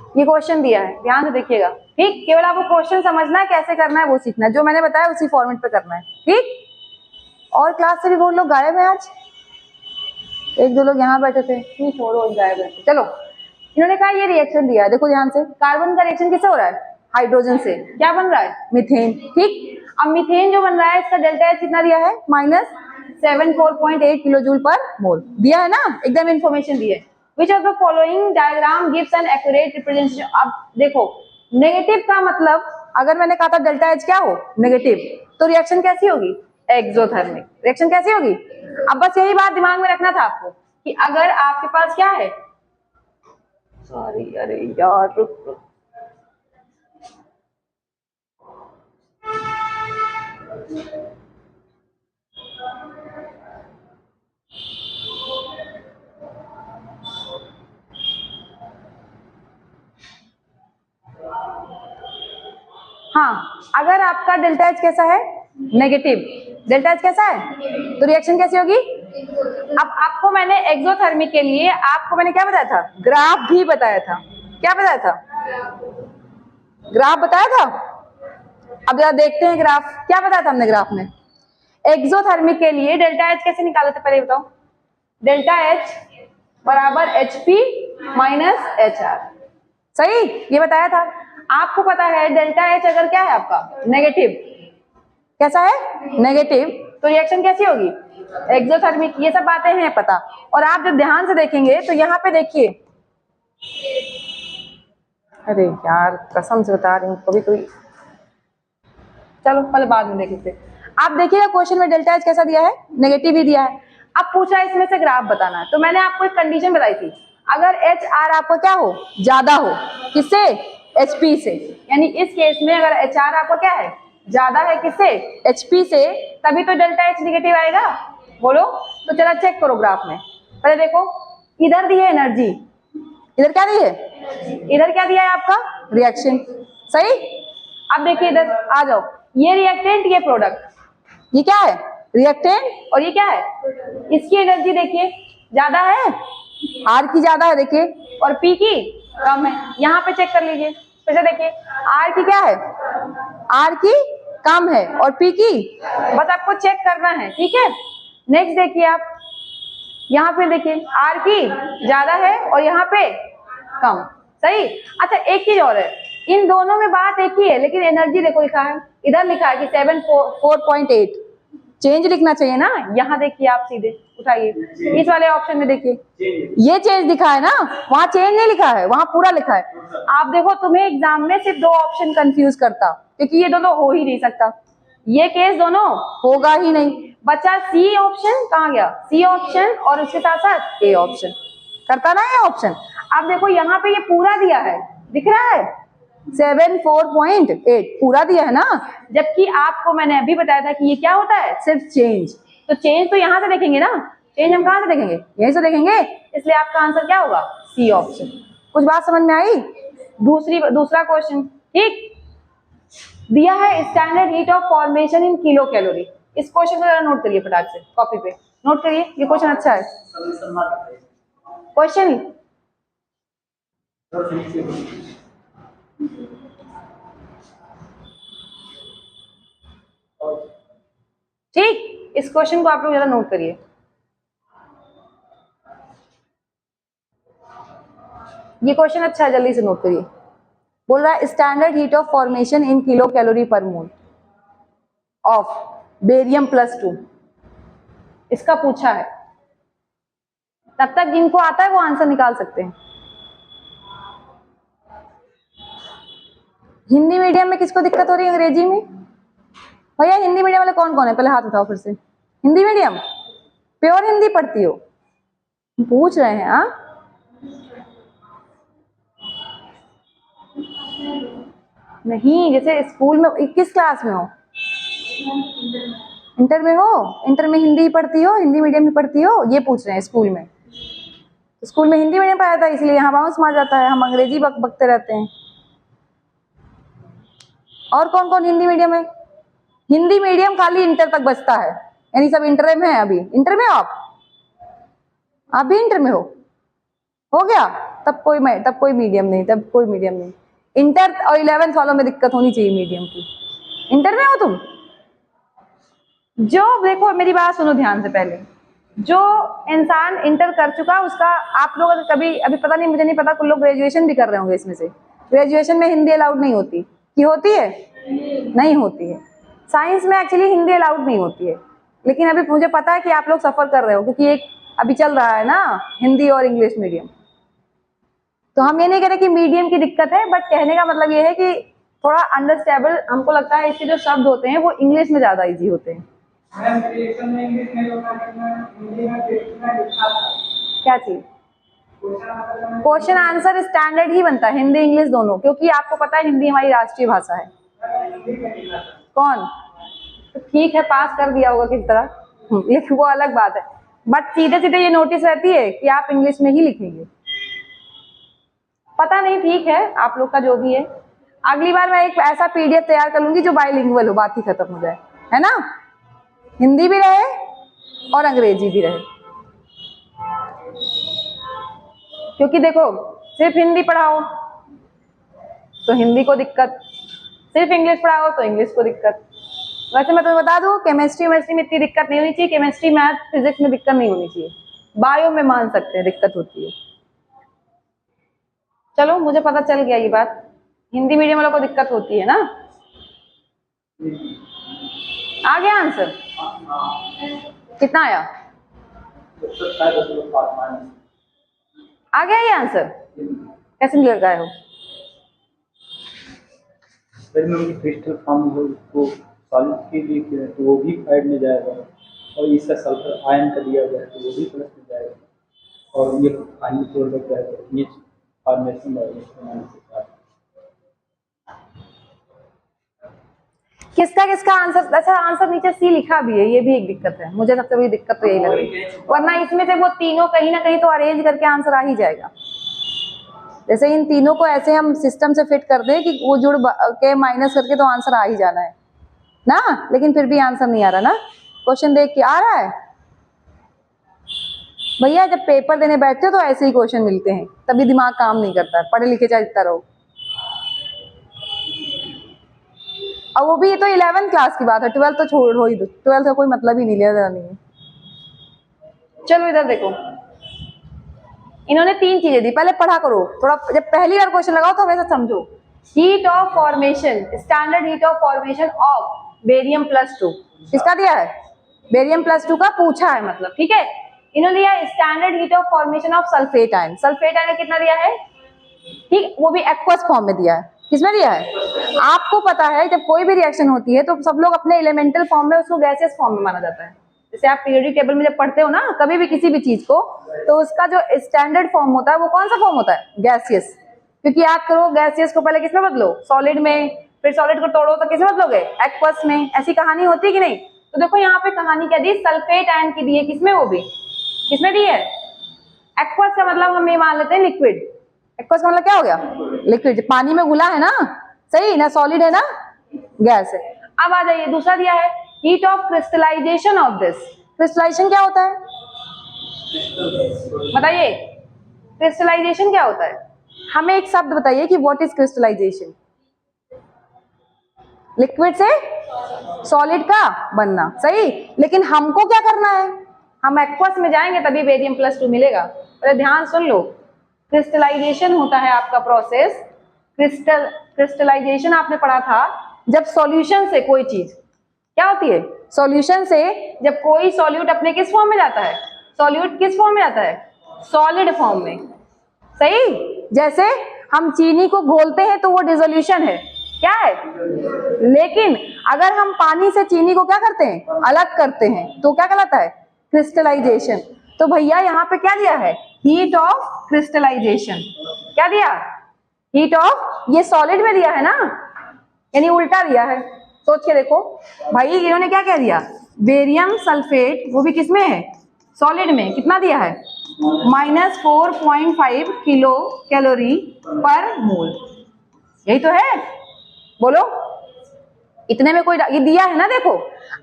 ये क्वेश्चन दिया है, ध्यान से देखिएगा, ठीक। केवल आपको क्वेश्चन समझना है, कैसे करना है वो सीखना है, जो मैंने बताया उसी फॉर्मेट पे करना है, ठीक। और क्लास से भी बहुत लोग गायब हैं आज, एक दो लोग यहाँ बैठे थे, नहीं छोड़ो गायब बैठे। चलो, इन्होंने कहा ये रिएक्शन दिया है, देखो ध्यान से, कार्बन का रिएक्शन किससे हो रहा है? हाइड्रोजन से। क्या बन रहा है? मीथेन, ठीक। अब मीथेन जो बन रहा है इसका डेल्टा एच कितना दिया है? -74.8 किलो जूल पर मोल दिया है ना, एकदम इंफॉर्मेशन दी है। Which of the following diagram gives an accurate representation? अब देखो, नेगेटिव का मतलब, अगर मैंने कहा था डेल्टा एच क्या हो? नेगेटिव, तो रिएक्शन कैसी होगी? एक्सोथर्मिक। रिएक्शन कैसी होगी? अब बस यही बात दिमाग में रखना था आपको कि अगर आपके पास क्या है, सॉरी अरे यार रुक, हाँ, अगर आपका डेल्टा एच कैसा है? नेगेटिव। डेल्टा एच कैसा है? तो रिएक्शन कैसी होगी? अब आपको मैंने एक्सोथर्मिक के लिए आपको मैंने क्या बताया था? ग्राफ भी बताया था। क्या बताया था? ग्राफ बताया था। अब जरा देखते हैं ग्राफ, क्या बताया था हमने ग्राफ में? एक्सोथर्मिक के लिए डेल्टा एच कैसे निकाले थे, पहले बताओ। डेल्टा एच बराबर HP माइनस HR, सही, ये बताया था। आपको पता है डेल्टा एच अगर क्या है आपका? नेगेटिव। कैसा है? नेगेटिव, तो रिएक्शन कैसी होगी? एक्सोथर्मिक। ये सब बातें हैं पता। और आप जब ध्यान से देखेंगे तो यहाँ पे देखिए, अरे यार कसम से बता रही हूँ, कभी कोई, चलो पहले बाद में देख लेते। आप देखिएगा क्वेश्चन में डेल्टा एच कैसा दिया है? नेगेटिव ही दिया है। अब पूछा है इसमें से ग्राफ बताना है, तो मैंने आपको एक कंडीशन बताई थी, अगर HR आपका क्या हो? ज्यादा हो, किससे? HP से। यानी इस केस में अगर HR आपका क्या है? ज्यादा है, किससे? HP से, तभी तो डेल्टा एच नेगेटिव आएगा, बोलो। तो चला चेक करो ग्राफ में, पहले देखो, इधर दी है एनर्जी, इधर क्या दी है? इधर क्या दिया है आपका? रिएक्शन, सही। अब देखिए इधर आ जाओ, ये रिएक्टेंट, ये प्रोडक्ट, ये क्या है? रिएक्टेंट, और ये क्या है? इसकी एनर्जी देखिए ज्यादा है, R की ज्यादा है देखिए, और P की कम है। यहाँ पे चेक कर लीजिए, फिर से देखिए, R की क्या है? R की कम है, और P की, बस आपको चेक करना है, ठीक है। नेक्स्ट देखिए आप, यहाँ पे देखिए R की ज्यादा है और यहाँ पे कम, सही। अच्छा एक चीज और है, इन दोनों में बात एक ही है, लेकिन एनर्जी देखो लिखा है, इधर लिखा है कि 74.8, चेंज लिखना चाहिए ना। यहाँ देखिए आप सीधे उठाइए, इस वाले ऑप्शन में देखिए, ये चेंज लिखा है ना, वहाँ चेंज नहीं लिखा है, वहाँ पूरा लिखा है। आप देखो, तुम्हें एग्जाम में सिर्फ दो ऑप्शन कंफ्यूज करता, क्योंकि ये दोनों हो ही नहीं सकता, ये केस दोनों होगा ही नहीं। बच्चा सी ऑप्शन कहाँ गया? सी ऑप्शन और उसके साथ साथ ए ऑप्शन करता ना, ये ऑप्शन। अब देखो यहाँ पे ये पूरा दिया है, दिख रहा है 74.8 पूरा दिया है ना, जबकि आपको मैंने अभी बताया था कि ये क्या होता है? सिर्फ चेंज। तो चेंज तो यहाँ से देखेंगे ना, चेंज हम कहाँ से देखेंगे? यहीं से देखेंगे, इसलिए आपका आंसर क्या होगा? C option. कुछ बात समझ में आई? दूसरा क्वेश्चन, ठीक। दिया है standard heat of formation in kilo calorie. इस क्वेश्चन को जरा नोट करिए फटाक से, कॉपी पे नोट करिए, ये क्वेश्चन अच्छा है। क्वेश्चन ठीक, इस क्वेश्चन को आप लोग जरा नोट करिए। ये क्वेश्चन अच्छा है, जल्दी से नोट करिए। बोल रहा है standard heat of formation in kilo calorie पर मोल ऑफ बेरियम +2, इसका पूछा है। तब तक जिनको आता है वो आंसर निकाल सकते हैं। हिंदी मीडियम में किसको दिक्कत हो रही है? अंग्रेजी में भैया हिंदी मीडियम वाले कौन कौन है? पहले हाथ उठाओ फिर से। हिंदी मीडियम, प्योर हिंदी पढ़ती हो? पूछ रहे हैं। हाँ नहीं, जैसे स्कूल में किस क्लास में हो? इंटर में हो? इंटर में हिंदी पढ़ती हो? हिंदी मीडियम में पढ़ती हो? ये पूछ रहे हैं स्कूल में। स्कूल में हिंदी मीडियम पढ़ाया था, इसलिए यहाँ बाउंस मार जाता है, हम अंग्रेजी बकते रहते हैं। और कौन कौन हिंदी मीडियम है? हिंदी मीडियम खाली इंटर तक बचता है, यानी सब इंटर में है। अभी इंटर में हो आप भी इंटर में हो गया? तब कोई मीडियम नहीं। इंटर और 11th वालों में दिक्कत होनी चाहिए मीडियम की। इंटर में हो तुम? जो देखो मेरी बात सुनो ध्यान से पहले, जो इंसान इंटर कर चुका उसका, आप लोग अगर कभी, अभी पता नहीं, मुझे नहीं पता, कुछ लोग ग्रेजुएशन भी कर रहे होंगे इसमें से, ग्रेजुएशन में हिंदी अलाउड नहीं होती कि होती है? नहीं होती है। साइंस में एक्चुअली हिंदी अलाउड नहीं होती है, लेकिन अभी मुझे पता है कि आप लोग सफर कर रहे हो, क्योंकि एक अभी चल रहा है ना हिंदी और इंग्लिश मीडियम। तो हम ये नहीं कह रहे कि मीडियम की दिक्कत है, बट कहने का मतलब ये है कि थोड़ा अंडरस्टैंडेबल हमको लगता है, इसके जो शब्द होते हैं वो इंग्लिश में ज्यादा इजी होते हैं। क्या चीज? क्वेश्चन आंसर स्टैंडर्ड ही बनता है हिंदी इंग्लिश दोनों, क्योंकि आपको पता है हिंदी हमारी राष्ट्रीय भाषा है। कौन? तो ठीक है, पास कर दिया होगा किस तरह, ये वो अलग बात है, बट सीधे सीधे ये नोटिस रहती है कि आप इंग्लिश में ही लिखेंगे। पता नहीं, ठीक है आप लोग का जो भी है। अगली बार मैं एक ऐसा पीडीएफ तैयार कर लूंगी जो बाइलिंगुअल हो, बात ही खत्म हो जाए, है ना? हिंदी भी रहे और अंग्रेजी भी रहे, क्योंकि देखो सिर्फ हिंदी पढ़ाओ तो हिंदी को दिक्कत, सिर्फ इंग्लिश पढ़ाओ तो इंग्लिश को दिक्कत। वैसे मैं तुम्हें बता दूं, केमिस्ट्री में इतनी दिक्कत नहीं होनी चाहिए, केमिस्ट्री मैथ फिजिक्स में दिक्कत नहीं होनी चाहिए, बायो में मान सकते हैं दिक्कत होती है। चलो मुझे पता चल गया ये बात, हिंदी मीडियम वालों को दिक्कत होती है ना। आ गया आंसर? कितना आया? आ गया ये आंसर? कैसे निकल गए हो? क्रिस्टल फॉर्म को सॉलिड के लिए किया है तो वो भी ऐड में जाएगा, और इसका सल्फर आयन का दिया गया है तो वो भी प्लस में जाएगा, और ये पानी प्रोडक्ट जाएगा, ये फॉर्मेशन है। किसका किसका आंसर? अच्छा आंसर नीचे सी लिखा भी है, ये भी एक दिक्कत है, मुझे सबसे बड़ी दिक्कत तो यही लग रही है, वरना इसमें से वो तीनों कहीं ना कहीं तो अरेंज करके आंसर आ ही जाएगा। जैसे इन तीनों को ऐसे हम सिस्टम से फिट कर दें कि वो जुड़ के माइनस करके तो आंसर आ ही जाना है ना, लेकिन फिर भी आंसर नहीं आ रहा ना। क्वेश्चन देख के आ रहा है भैया, जब पेपर देने बैठते हो तो ऐसे ही क्वेश्चन मिलते हैं, तभी दिमाग काम नहीं करता है, पढ़े लिखे चाहे जितना रहो। और वो भी ये तो 11th क्लास की बात है, 12th तो छोड़ो ही दो, 12th का कोई मतलब ही नहीं लिया नहीं है। चलो इधर देखो, इन्होंने 3 चीजें दी, पहले पढ़ा करो थोड़ा, जब पहली बार क्वेश्चन लगाओ तो हमेशा समझो। Heat of formation, standard heat of formation of barium +2, किसका दिया है? बेरियम +2 का पूछा है मतलब, ठीक है। इन्होंने दिया standard heat of formation of sulphate ion, sulphate ion कितना दिया है? ठीक, वो भी एक्वस फॉर्म में दिया है। किसमें दिया है? आपको पता है जब कोई भी रिएक्शन होती है तो सब लोग अपने एलिमेंटल फॉर्म में, उसको गैसियस फॉर्म में माना जाता है। जैसे आप पीरियोडिक टेबल में जब पढ़ते हो ना कभी भी किसी भी चीज को, तो उसका जो स्टैंडर्ड फॉर्म होता है वो कौन सा फॉर्म होता है? गैसियस। क्योंकि याद करो गैसियस को पहले किसमें बदलो? सॉलिड में, फिर सॉलिड को तोड़ो तो किसमें बदलोगे? एक्वस में। ऐसी कहानी होती है कि नहीं? तो देखो यहाँ पे कहानी क्या दी? सल्फेट आयन की दी है, किसमें? वो भी किसमें दी है? एक्वस का मतलब हम ये मान लेते हैं लिक्विड। एक्वस का मतलब क्या हो गया? लिक्विड, पानी में घुला है ना, सही ना, सॉलिड है ना, गैस है। अब आ जाइए, दूसरा दिया है heat of crystallization of this. Crystallization क्या होता है बताइए? क्रिस्टलाइजेशन क्या होता है? हमें एक शब्द बताइए कि व्हाट इज क्रिस्टलाइजेशन? लिक्विड से सॉलिड का बनना, सही। लेकिन हमको क्या करना है? हम एक्वस में जाएंगे तभी बेरियम +2 मिलेगा। पहले ध्यान सुन लो, क्रिस्टलाइजेशन होता है आपका प्रोसेस। क्रिस्टलाइजेशन आपने पढ़ा था जब सॉल्यूशन से कोई चीज क्या होती है? सॉल्यूशन से जब कोई सॉल्यूट अपने किस फॉर्म में जाता है? सॉल्यूट किस फॉर्म में जाता है? सॉलिड फॉर्म में, सही। जैसे हम चीनी को घोलते हैं तो वो डिसोल्यूशन है, क्या है? लेकिन अगर हम पानी से चीनी को क्या करते हैं? अलग करते हैं, तो क्या कहलाता है? क्रिस्टलाइजेशन। तो भैया यहाँ पे क्या दिया है? Heat of crystallization. क्या दिया? हीट ऑफ, ये सॉलिड में दिया है ना, यानी उल्टा दिया है। सोच के देखो भाई, इन्होंने क्या कह दिया? बेरियम सल्फेट, वो भी किसमें है? सॉलिड में। कितना दिया है? -4.5 किलो कैलोरी पर मोल। यही तो है, बोलो। इतने में कोई ये दिया है ना, देखो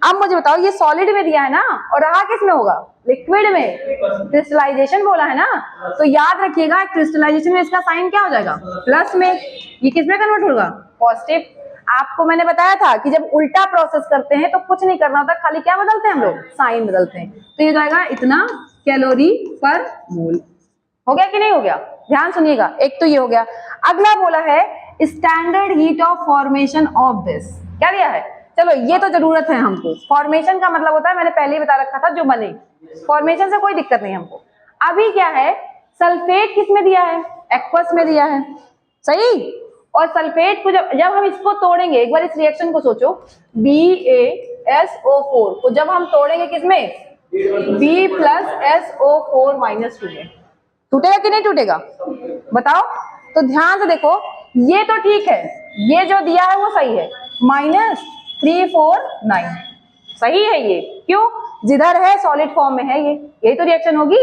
अब मुझे बताओ ये सॉलिड में दिया है ना, और रहा किस में होगा, लिक्विड में, क्रिस्टलाइजेशन बोला है ना, तो याद रखिएगा क्रिस्टलाइजेशन में इसका साइन क्या हो जाएगा, प्लस में, ये किस में कन्वर्ट होगा, पॉजिटिव। आपको मैंने बताया था कि जब उल्टा प्रोसेस करते हैं तो कुछ नहीं करना होता, खाली क्या बदलते हैं हम लोग, साइन बदलते हैं। तो ये जाएगा इतना कैलोरी पर मोल। हो गया कि नहीं हो गया, ध्यान सुनिएगा, एक तो ये हो गया। अगला बोला है standard heat of formation of this, क्या दिया है, चलो ये तो जरूरत है हमको, फॉर्मेशन का मतलब होता है, मैंने पहले ही बता रखा था, जो बने, फॉर्मेशन से कोई दिक्कत नहीं हमको। अभी क्या है, सल्फेट किस में दिया है, एक्वस में दिया है, सही। और सल्फेट को जब हम इसको तोड़ेंगे, एक बार इस रिएक्शन को सोचो, BaSO4 को जब हम तोड़ेंगे किसमें, B प्लस SO4 माइनस 2 में, टूटेगा कि नहीं टूटेगा, बताओ। तो ध्यान से देखो, ये तो ठीक है, ये जो दिया है वो सही है, -349 सही है ये, क्यों, जिधर है सॉलिड फॉर्म में है ये, यही तो रिएक्शन होगी।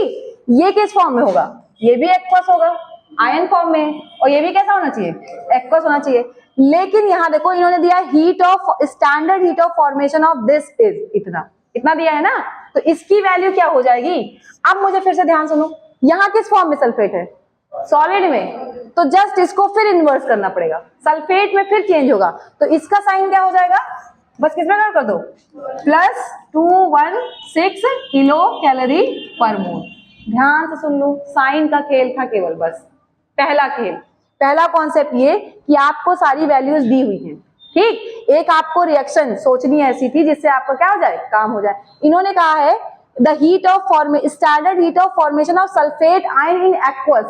ये किस फॉर्म में होगा, ये भी एक्वस होगा, आयन फॉर्म में, और ये भी कैसा होना चाहिए, एक्वस होना चाहिए। लेकिन यहां देखो इन्होंने दिया heat of, standard heat of formation of this is इतना, इतना दिया है ना, तो इसकी वैल्यू क्या हो जाएगी। अब मुझे फिर से ध्यान सुनो, यहाँ किस फॉर्म में सल्फेट है, सॉलिड में, तो जस्ट इसको फिर इन्वर्स करना पड़ेगा, सल्फेट में फिर चेंज होगा, तो इसका साइन क्या हो जाएगा, बस किसमें कर दो, +216 किलो कैलोरी पर मोल। ध्यान से सुन लो, साइन का खेल था केवल, बस पहला खेल, पहला कॉन्सेप्ट ये कि आपको सारी वैल्यूज दी हुई हैं, ठीक। एक आपको रिएक्शन सोचनी ऐसी थी जिससे आपका क्या हो जाए, काम हो जाए। इन्होंने कहा है the heat of standard heat of formation of sulphate ion in aqueous,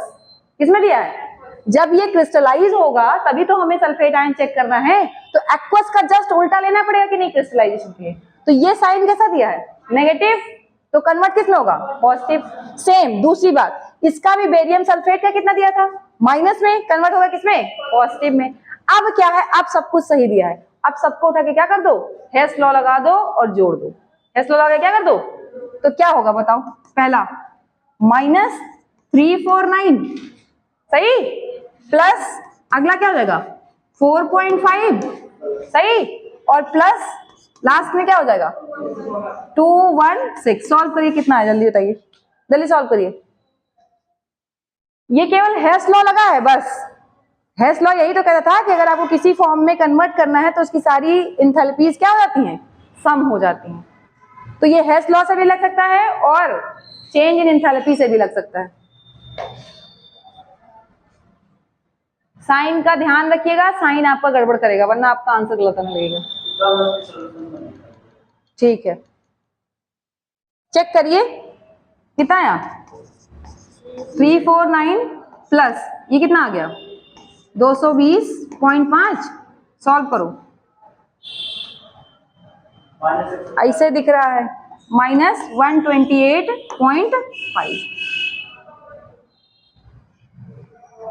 किसमें दिया है, जब ये क्रिस्टलाइज होगा तभी तो हमें सल्फेट आयन चेक करना है, तो एक्वस का जस्ट उल्टा लेना पड़ेगा कि नहीं क्रिस्टलाइजेशन के लिए। तो ये साइन कैसा दिया है, नेगेटिव, तो कन्वर्ट किस में होगा, पॉजिटिव। सेम दूसरी बात, इसका भी बेरियम सल्फेट का कितना दिया था, माइनस में, कन्वर्ट होगा किसमें, पॉजिटिव में। अब क्या है, अब सब कुछ सही दिया है, अब सबको उठा के क्या कर दो, हेस लॉ लगा दो और जोड़ दो, हेस लॉ लगा क्या कर दो, तो क्या होगा बताओ, पहला -349 सही, प्लस अगला क्या हो जाएगा 4.5 सही, और प्लस लास्ट में क्या हो जाएगा 216। सॉल्व करिए, कितना है जल्दी बताइए, जल्दी सॉल्व करिए। ये केवल हेस लॉ लगा है बस, हेस लॉ यही तो कहता था कि अगर आपको किसी फॉर्म में कन्वर्ट करना है तो उसकी सारी इंथैल्पीज क्या हो जाती हैं, सम हो जाती हैं। तो ये हेस लॉ से भी लग सकता है और चेंज इन इंथैल्पी से भी लग सकता है। साइन का ध्यान रखिएगा, साइन आपका गड़बड़ करेगा वरना आपका आंसर गलत आने लगेगा। ठीक है, चेक करिए कितना आया, 349 प्लस ये कितना आ गया 220.5। सॉल्व करो, ऐसे दिख रहा है -128.5।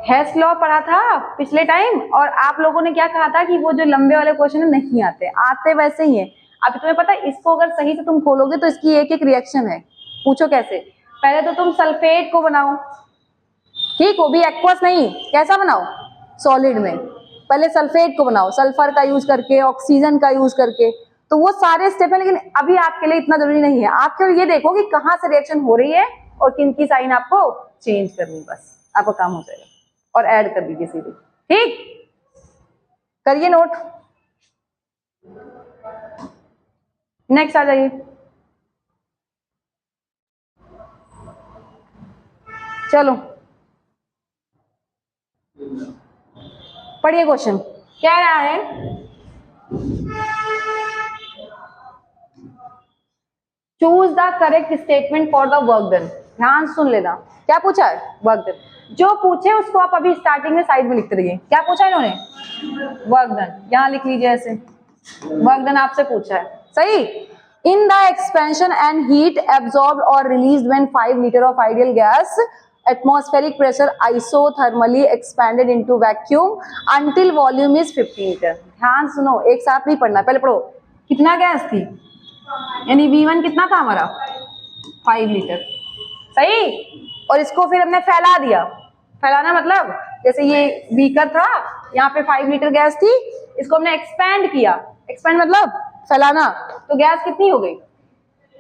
हेस लॉ पढ़ा था पिछले टाइम, और आप लोगों ने क्या कहा था कि वो जो लंबे वाले क्वेश्चन नहीं आते, आते वैसे ही है। अब तुम्हें पता है इसको अगर सही से तुम खोलोगे तो इसकी एक एक रिएक्शन है। पूछो कैसे, पहले तो तुम सल्फेट को बनाओ, ठीक, वो भी एक्वस नहीं, कैसा बनाओ, सॉलिड में। पहले सल्फेट को बनाओ, सल्फर का यूज करके, ऑक्सीजन का यूज करके, तो वो सारे स्टेप है, लेकिन अभी आपके लिए इतना जरूरी नहीं है। आप केवल ये देखो कि कहाँ से रिएक्शन हो रही है और किन की साइन आपको चेंज करनी, बस आपका काम हो जाएगा। और ऐड कर दीजिए सीधे, ठीक, करिए नोट। नेक्स्ट आ जाइए, चलो पढ़िए क्वेश्चन क्या रहा है। Choose the correct statement for the work done. ध्यान सुन लेना, क्या पूछा है, वर्क डन। जो पूछे उसको आप अभी स्टार्टिंग में साइड में लिखते रहिए। क्या पूछा इन्होंने, वर्क डन, यहां लिख लीजिए ऐसे, वर्क डन आपसे पूछा है, सही। In the expansion and heat absorbed और released when 5 litre of ideal gas atmospheric pressure isothermally expanded into vacuum until volume is 50 litre. ध्यान सुनो, एक साथ नहीं पढ़ना, पहले पढ़ो। कितना गैस थी, यानी V1 कितना था हमारा 5 लीटर, सही। और इसको फिर हमने फैला दिया, फैलाना मतलब जैसे ये बीकर था, यहाँ पे 5 लीटर गैस थी, इसको हमने एक्सपैंड किया, एक्सपैंड मतलब फैलाना, तो गैस कितनी हो गई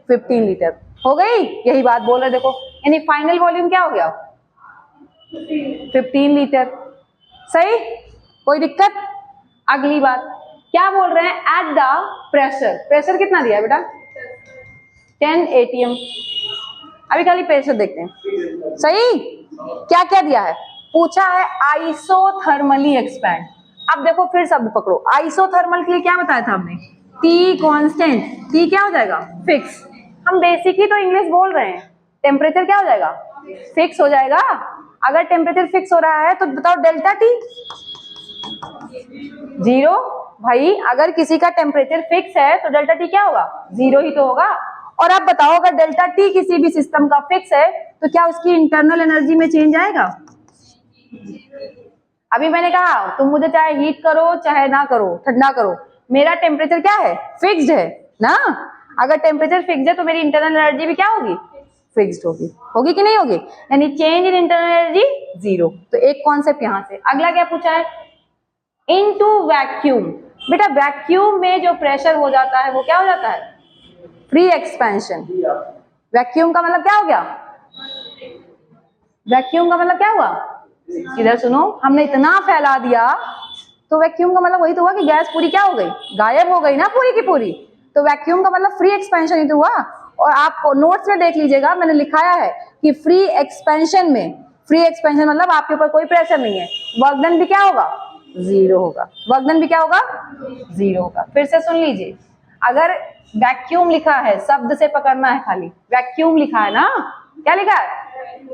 15 लीटर हो गई, यही बात बोल रहे देखो, यानी फाइनल वॉल्यूम क्या हो गया 15 लीटर। सही, कोई दिक्कत? अगली बात क्या बोल रहे हैं, एट द प्रेशर, प्रेशर कितना दिया है बेटा 10 atm। अभी खाली प्रेशर देखते हैं। सही, क्या क्या दिया है, पूछा है आइसोथर्मली एक्सपैंड। अब देखो फिर शब्द पकड़ो, आइसोथर्मल के लिए क्या बताया था हमने, T कांस्टेंट, T क्या हो जाएगा फिक्स। हम बेसिक ही तो इंग्लिश बोल रहे हैं, टेम्परेचर क्या हो जाएगा फिक्स हो जाएगा। अगर टेम्परेचर फिक्स हो रहा है तो बताओ डेल्टा टी 0। भाई अगर किसी का टेम्परेचर फिक्स है तो डेल्टा टी क्या होगा 0 ही तो होगा। और आप बताओ अगर डेल्टा टी किसी भी सिस्टम का फिक्स है तो क्या उसकी इंटरनल एनर्जी में चेंज आएगा। अभी मैंने कहा तुम मुझे चाहे हीट करो चाहे ना करो, ठंडा करो, मेरा टेम्परेचर क्या है फिक्स्ड है ना। अगर टेम्परेचर फिक्स्ड है तो मेरी इंटरनल एनर्जी भी क्या होगी फिक्स्ड होगी, होगी कि नहीं होगी, यानी चेंज इन इंटरनल एनर्जी 0। तो एक कॉन्सेप्ट यहां से। अगला क्या पूछा है, इनटू वैक्यूम। बेटा वैक्यूम में जो प्रेशर हो जाता है वो क्या हो जाता है फ्री एक्सपेंशन। वैक्यूम का मतलब क्या हो गया, वैक्यूम का मतलब क्या हुआ, इधर सुनो, हमने इतना फैला दिया तो वैक्यूम का मतलब वही तो हुआ कि गैस पूरी क्या हो गई गायब हो गई ना पूरी की पूरी। तो वैक्यूम का मतलब फ्री एक्सपेंशन ही तो हुआ। और आप नोट्स में देख लीजिएगा मैंने लिखाया है कि फ्री एक्सपेंशन में, फ्री एक्सपेंशन मतलब आपके ऊपर कोई प्रेशर नहीं है, वर्क डन भी क्या होगा 0 होगा, वर्क डन भी क्या होगा 0 होगा। फिर से सुन लीजिए, अगर वैक्यूम लिखा है, शब्द से पकड़ना है खाली, वैक्यूम लिखा है ना, क्या लिखा है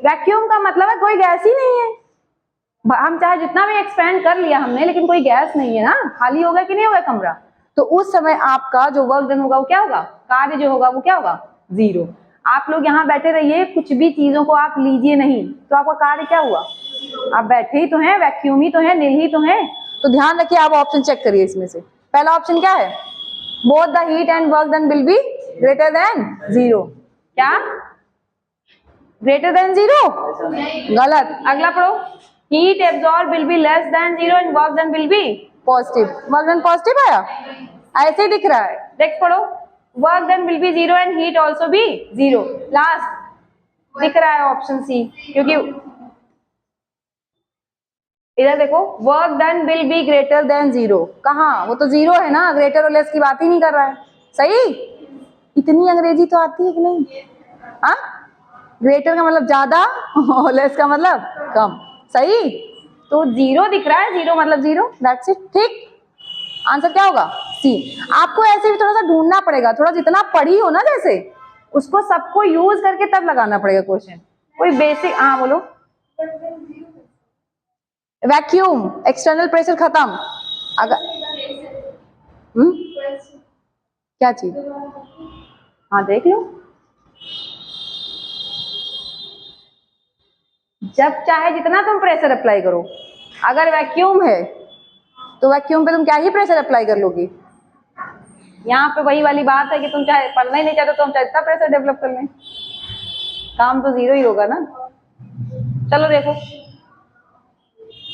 वैक्यूम का मतलब है कोई गैस ही नहीं है। हम चाहे जितना भी एक्सपेंड कर लिया हमने लेकिन कोई गैस नहीं है ना, खाली होगा कि नहीं होगा कमरा। तो उस समय आपका जो वर्क डन होगा वो क्या होगा, कार्य जो होगा वो क्या होगा 0। आप लोग यहाँ बैठे रहिए, कुछ भी चीजों को आप लीजिए नहीं, तो आपका कार्य क्या हुआ, आप बैठे ही तो हैं, वैक्यूम ही तो है, नील ही तो है। तो ध्यान रखिए, आप ऑप्शन चेक करिए इसमें से। पहला ऑप्शन क्या है, both the heat and work done will be greater than 0। क्या ग्रेटर देन 0, गलत। अगला पढ़ो, heat absorb will be less than 0 and work done will be positive. Work done positive आया, ऐसे ही दिख रहा है। नेक्स्ट पढ़ो, work done will be 0 and heat also be 0। Last दिख रहा है ऑप्शन सी, क्योंकि इधर देखो work done will be greater than 0, कहाँ, वो तो 0 है ना, ग्रेटर और लेस की बात ही नहीं कर रहा है। सही, इतनी अंग्रेजी तो आती है कि नहीं, हाँ, ग्रेटर का मतलब ज्यादा और लेस का मतलब कम। सही, तो 0 दिख रहा है, 0 मतलब 0, दैट्स इट। ठीक, आंसर क्या होगा सी। आपको ऐसे भी थोड़ा सा ढूंढना पड़ेगा, थोड़ा जितना पढ़ी हो ना जैसे उसको सबको यूज करके तब लगाना पड़ेगा क्वेश्चन। कोई बेसिक, हाँ बोलो, वैक्यूम एक्सटर्नल प्रेशर खत्म। अगर क्या चीज, हाँ देख लो, जब चाहे जितना तुम प्रेशर अप्लाई करो, अगर वैक्यूम है तो वैक्यूम पे तुम क्या ही प्रेशर अप्लाई कर लोगी। यहाँ पे वही वाली बात है कि तुम चाहे पढ़ना ही नहीं चाहते तो हम चाहे इतना प्रेशर डेवलप कर लें, काम तो 0 ही होगा ना। चलो देखो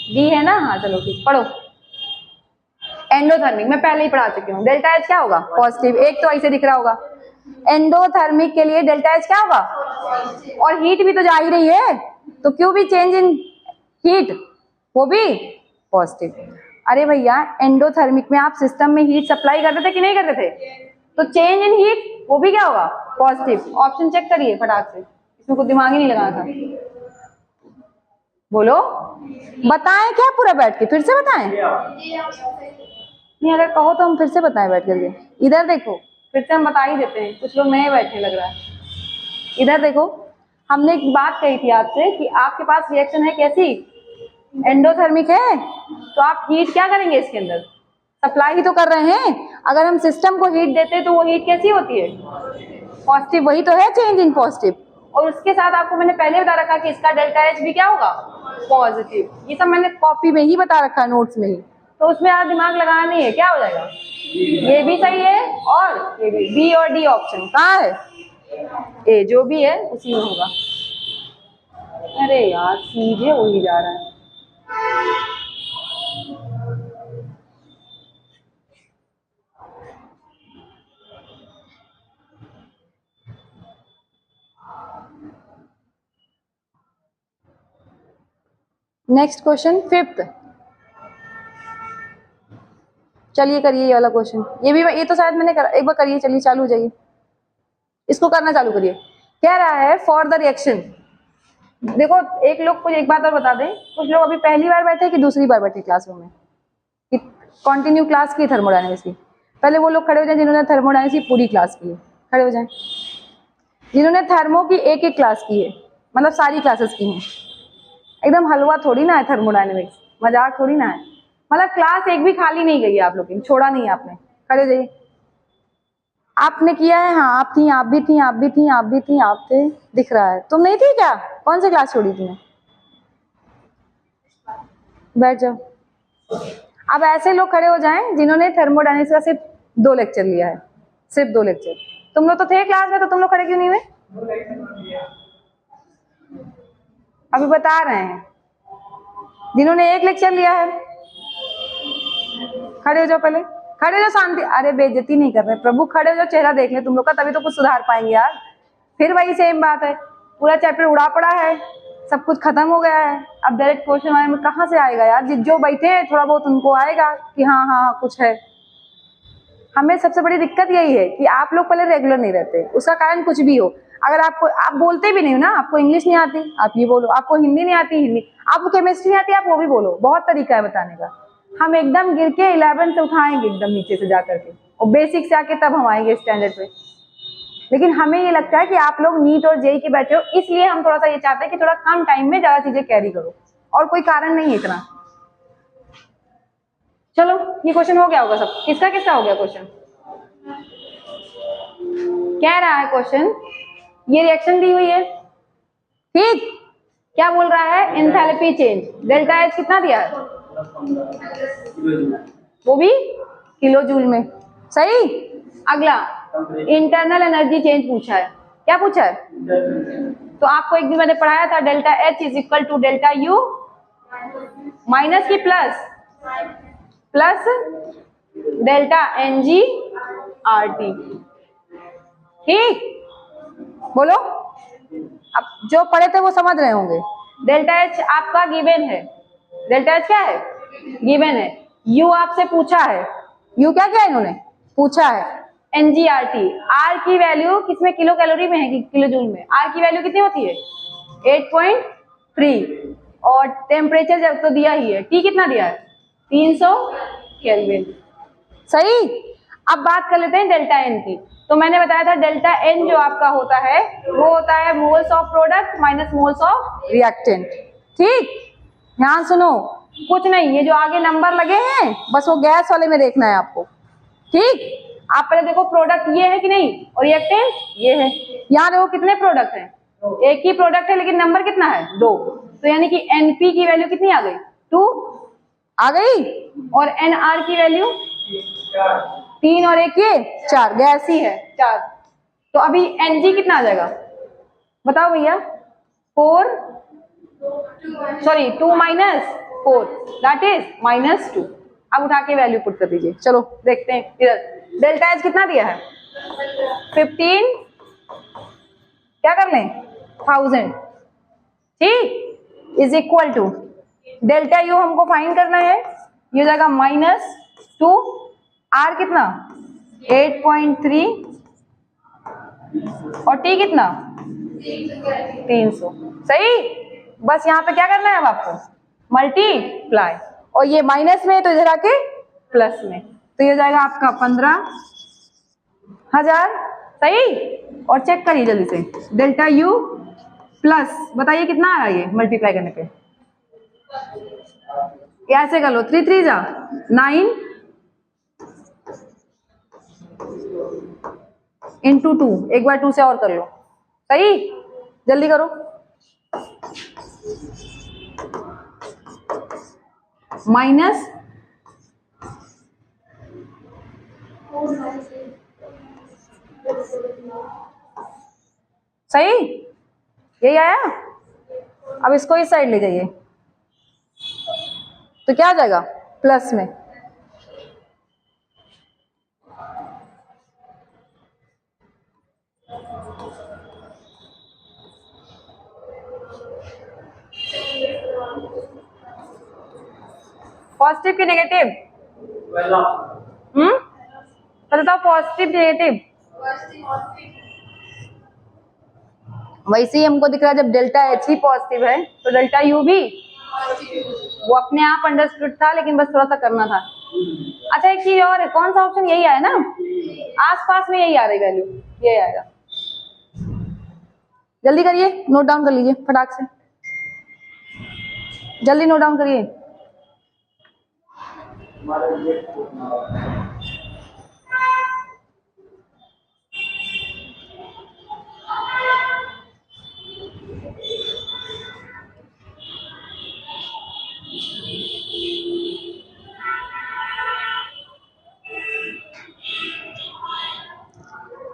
डी है ना, हाँ चलो ठीक, पढ़ो। एंडोथर्मिक मैं पहले ही पढ़ा चुकी हूँ, डेल्टा एच क्या होगा पॉजिटिव, एक तो ऐसे दिख रहा होगा। एंडोथर्मिक के लिए डेल्टा एच क्या होगा, और हीट भी तो जा ही रही है तो क्यों भी चेंज इन हीट वो भी पॉजिटिव। अरे भैया एंडोथर्मिक में आप सिस्टम में हीट सप्लाई करते थे कि नहीं करते थे, तो चेंज इन हीट वो भी क्या होगा पॉजिटिव। ऑप्शन चेक करिए फटाक से, इसमें कुछ दिमाग ही नहीं लगाना था। बोलो, बताएं क्या पूरा बैठ के, फिर से बताएं, नहीं अगर कहो तो हम फिर से बताएं बैठ करके। इधर देखो, फिर से हम बता ही देते हैं, कुछ लोग नए बैठे लग रहा है। इधर देखो, हमने एक बात कही थी आपसे कि आपके पास रिएक्शन है कैसी, एंडोथर्मिक है, तो आप हीट क्या करेंगे इसके अंदर, सप्लाई ही तो कर रहे हैं। अगर हम सिस्टम को हीट देते हैं तो वो हीट कैसी होती है पॉजिटिव, वही तो है चेंज इन पॉजिटिव। और उसके साथ आपको मैंने पहले बता रखा कि इसका डेल्टा एच भी क्या होगा पॉजिटिव। ये सब मैंने कॉपी में ही बता रखा है, नोट्स में ही, तो उसमें आप दिमाग लगाना नहीं है। क्या हो जाएगा, ये भी सही है और ये भी, बी और डी ऑप्शन कहाँ है, ए जो भी है उसी में होगा। अरे यार सीधे वही जा रहा है। Next question 5th। चलिए करिए ये वाला क्वेश्चन, ये तो शायद मैंने एक बार करिए। चलिए चालू हो जाइए, इसको करना चालू करिए। कह रहा है फॉर द रिएक्शन। देखो एक लोग कुछ एक बात और बता दें, कुछ लोग अभी पहली बार बैठे कि दूसरी बार बैठे क्लासरूम में, कि कंटिन्यू क्लास की थर्मोडायनेमिक्स की। पहले वो लोग खड़े हो जाए जिन्होंने थर्मोडायनेमिक्स की पूरी क्लास की है, खड़े हो जाए। जिन्होंने थर्मो की एक एक क्लास की है, मतलब सारी क्लासेस की हैं। एकदम हलवा थोड़ी ना है थर्मोडायनेमिक्स, मजाक थोड़ी ना है। मतलब क्लास एक भी खाली नहीं गई है आप लोग की, छोड़ा नहीं है आपने। खड़े हो जाइए। आपने किया है, हाँ आप थी, आप भी थी, आप भी थी, आप भी थी, आप थे, दिख रहा है। तुम नहीं थी क्या? कौन सी क्लास छोड़ी तुमने? बैठ जाओ। अब ऐसे लोग खड़े हो जाएं जिन्होंने थर्मोडायनेमिक्स का सिर्फ 2 लेक्चर लिया है, सिर्फ 2 लेक्चर। तुम लोग तो थे क्लास में, तो तुम लोग खड़े क्यों नहीं हुए? अभी बता रहे हैं जिन्होंने 1 लेक्चर लिया है। खड़े हो जाओ, पहले खड़े हो जाओ। शांति, अरे बेइज्जती नहीं कर रहे प्रभु, खड़े हो जाओ। चेहरा देख ले तुम लोग का, तभी तो कुछ सुधार पाएंगे यार। फिर वही सेम बात है, पूरा चैप्टर उड़ा पड़ा है, सब कुछ खत्म हो गया है। अब डायरेक्ट क्वेश्चन हमारे में कहाँ से आएगा यार? जो बैठे हैं थोड़ा बहुत उनको आएगा कि हाँ हाँ कुछ है। हमें सबसे बड़ी दिक्कत यही है कि आप लोग पहले रेगुलर नहीं रहते। उसका कारण कुछ भी हो, अगर आपको, आप बोलते भी नहीं हो ना, आपको इंग्लिश नहीं आती आप ये बोलो, आपको हिंदी नहीं आती हिंदी, आपको केमिस्ट्री नहीं आती आप वो भी बोलो। बहुत तरीका है बताने का। हम एकदम गिर के 11 से उठाएंगे एकदम नीचे से जाकर के, और बेसिक से आके तब हम आएंगे स्टैंडर्ड पे। लेकिन हमें ये लगता है कि आप लोग नीट और जेई के बैठे हो, इसलिए हम थोड़ा सा ये चाहते हैं कि थोड़ा कम टाइम में ज्यादा चीजें कैरी करो, और कोई कारण नहीं है इतना। चलो ये क्वेश्चन हो गया होगा सब, किसका किसका हो गया क्वेश्चन? कह रहा है क्वेश्चन, ये रिएक्शन दी हुई है, ठीक। क्या बोल रहा है? एंथैल्पी चेंज, डेल्टा एच कितना दिया है? वो भी किलो जूल में, सही। अगला इंटरनल एनर्जी चेंज पूछा है। क्या पूछा है? तो आपको एक दिन मैंने पढ़ाया था, delta H is equal to delta U minus की plus plus delta N G R T, ठीक। बोलो, अब जो पढ़े थे वो समझ रहे होंगे। डेल्टा एच आपका गिवन है, डेल्टा एच क्या है? गिवन है। यू आपसे पूछा है, यू क्या क्या इन्होंने पूछा है? एनजीआरटी। आर की वैल्यू किसमें? किलो कैलोरी में है कि किलो जूल में? आर की वैल्यू कितनी होती है? 8.3। और टेम्परेचर जब तो दिया ही है, टी कितना दिया है? 300 केल्विन, सही। अब बात कर लेते हैं डेल्टा एन की। तो मैंने बताया था डेल्टा एन जो आपका होता है वो होता है moles of product minus moles of reactant, ठीक। ध्यान सुनो, कुछ नहीं, ये जो आगे नंबर लगे हैं बस वो गैस वाले में देखना है आपको, ठीक। आप पहले देखो प्रोडक्ट ये है कि नहीं, और रिएक्टेंट ये है। यहाँ देखो कितने प्रोडक्ट हैं? एक ही प्रोडक्ट है, लेकिन नंबर कितना है? 2। तो यानी कि एनपी की वैल्यू कितनी आ गई? 2 आ गई। और एनआर की वैल्यू 3 और 1 ये 4, गैस ही है 4। तो अभी एनजी कितना आ जाएगा बताओ भैया? 4, सॉरी 2 माइनस 4 दैट इज -2। अब उठा के वैल्यू पुट कर दीजिए। चलो देखते हैं इधर डेल्टा एच कितना दिया है? 15, क्या कर लें 1000, ठीक, is equal to delta U हमको फाइंड करना है, ये हो जाएगा -2। आर कितना? 8.3 और टी कितना? 300, सही। बस यहाँ पे क्या करना है अब आपको? मल्टीप्लाई, और ये माइनस में है तो इधर आके प्लस में, तो ये हो जाएगा आपका 15,000, सही। और चेक करिए जल्दी से, डेल्टा यू प्लस बताइए कितना आ रहा है ये मल्टीप्लाई करने पे? ऐसे कर लो, 3 3 जा 9 इंटू 2, एक बार 2 से और कर लो, सही। जल्दी करो, माइनस सही, यही आया। अब इसको इस साइड ले जाइए तो क्या आ जाएगा? प्लस में। पॉजिटिव की नेगेटिव? तो बताओ पॉजिटिव नेगेटिव। वैसे ही हमको दिख रहा है जब डेल्टा एच ही पॉजिटिव है तो डेल्टा यू भी वो अपने आप अंडरस्टूड था, लेकिन बस थोड़ा सा करना था। अच्छा एक चीज और है, कौन सा ऑप्शन? यही आया ना, आसपास में यही आ रही वैल्यू, यही आएगा। जल्दी करिए, नोट डाउन कर लीजिए फटाक से, जल्दी नोट डाउन करिए।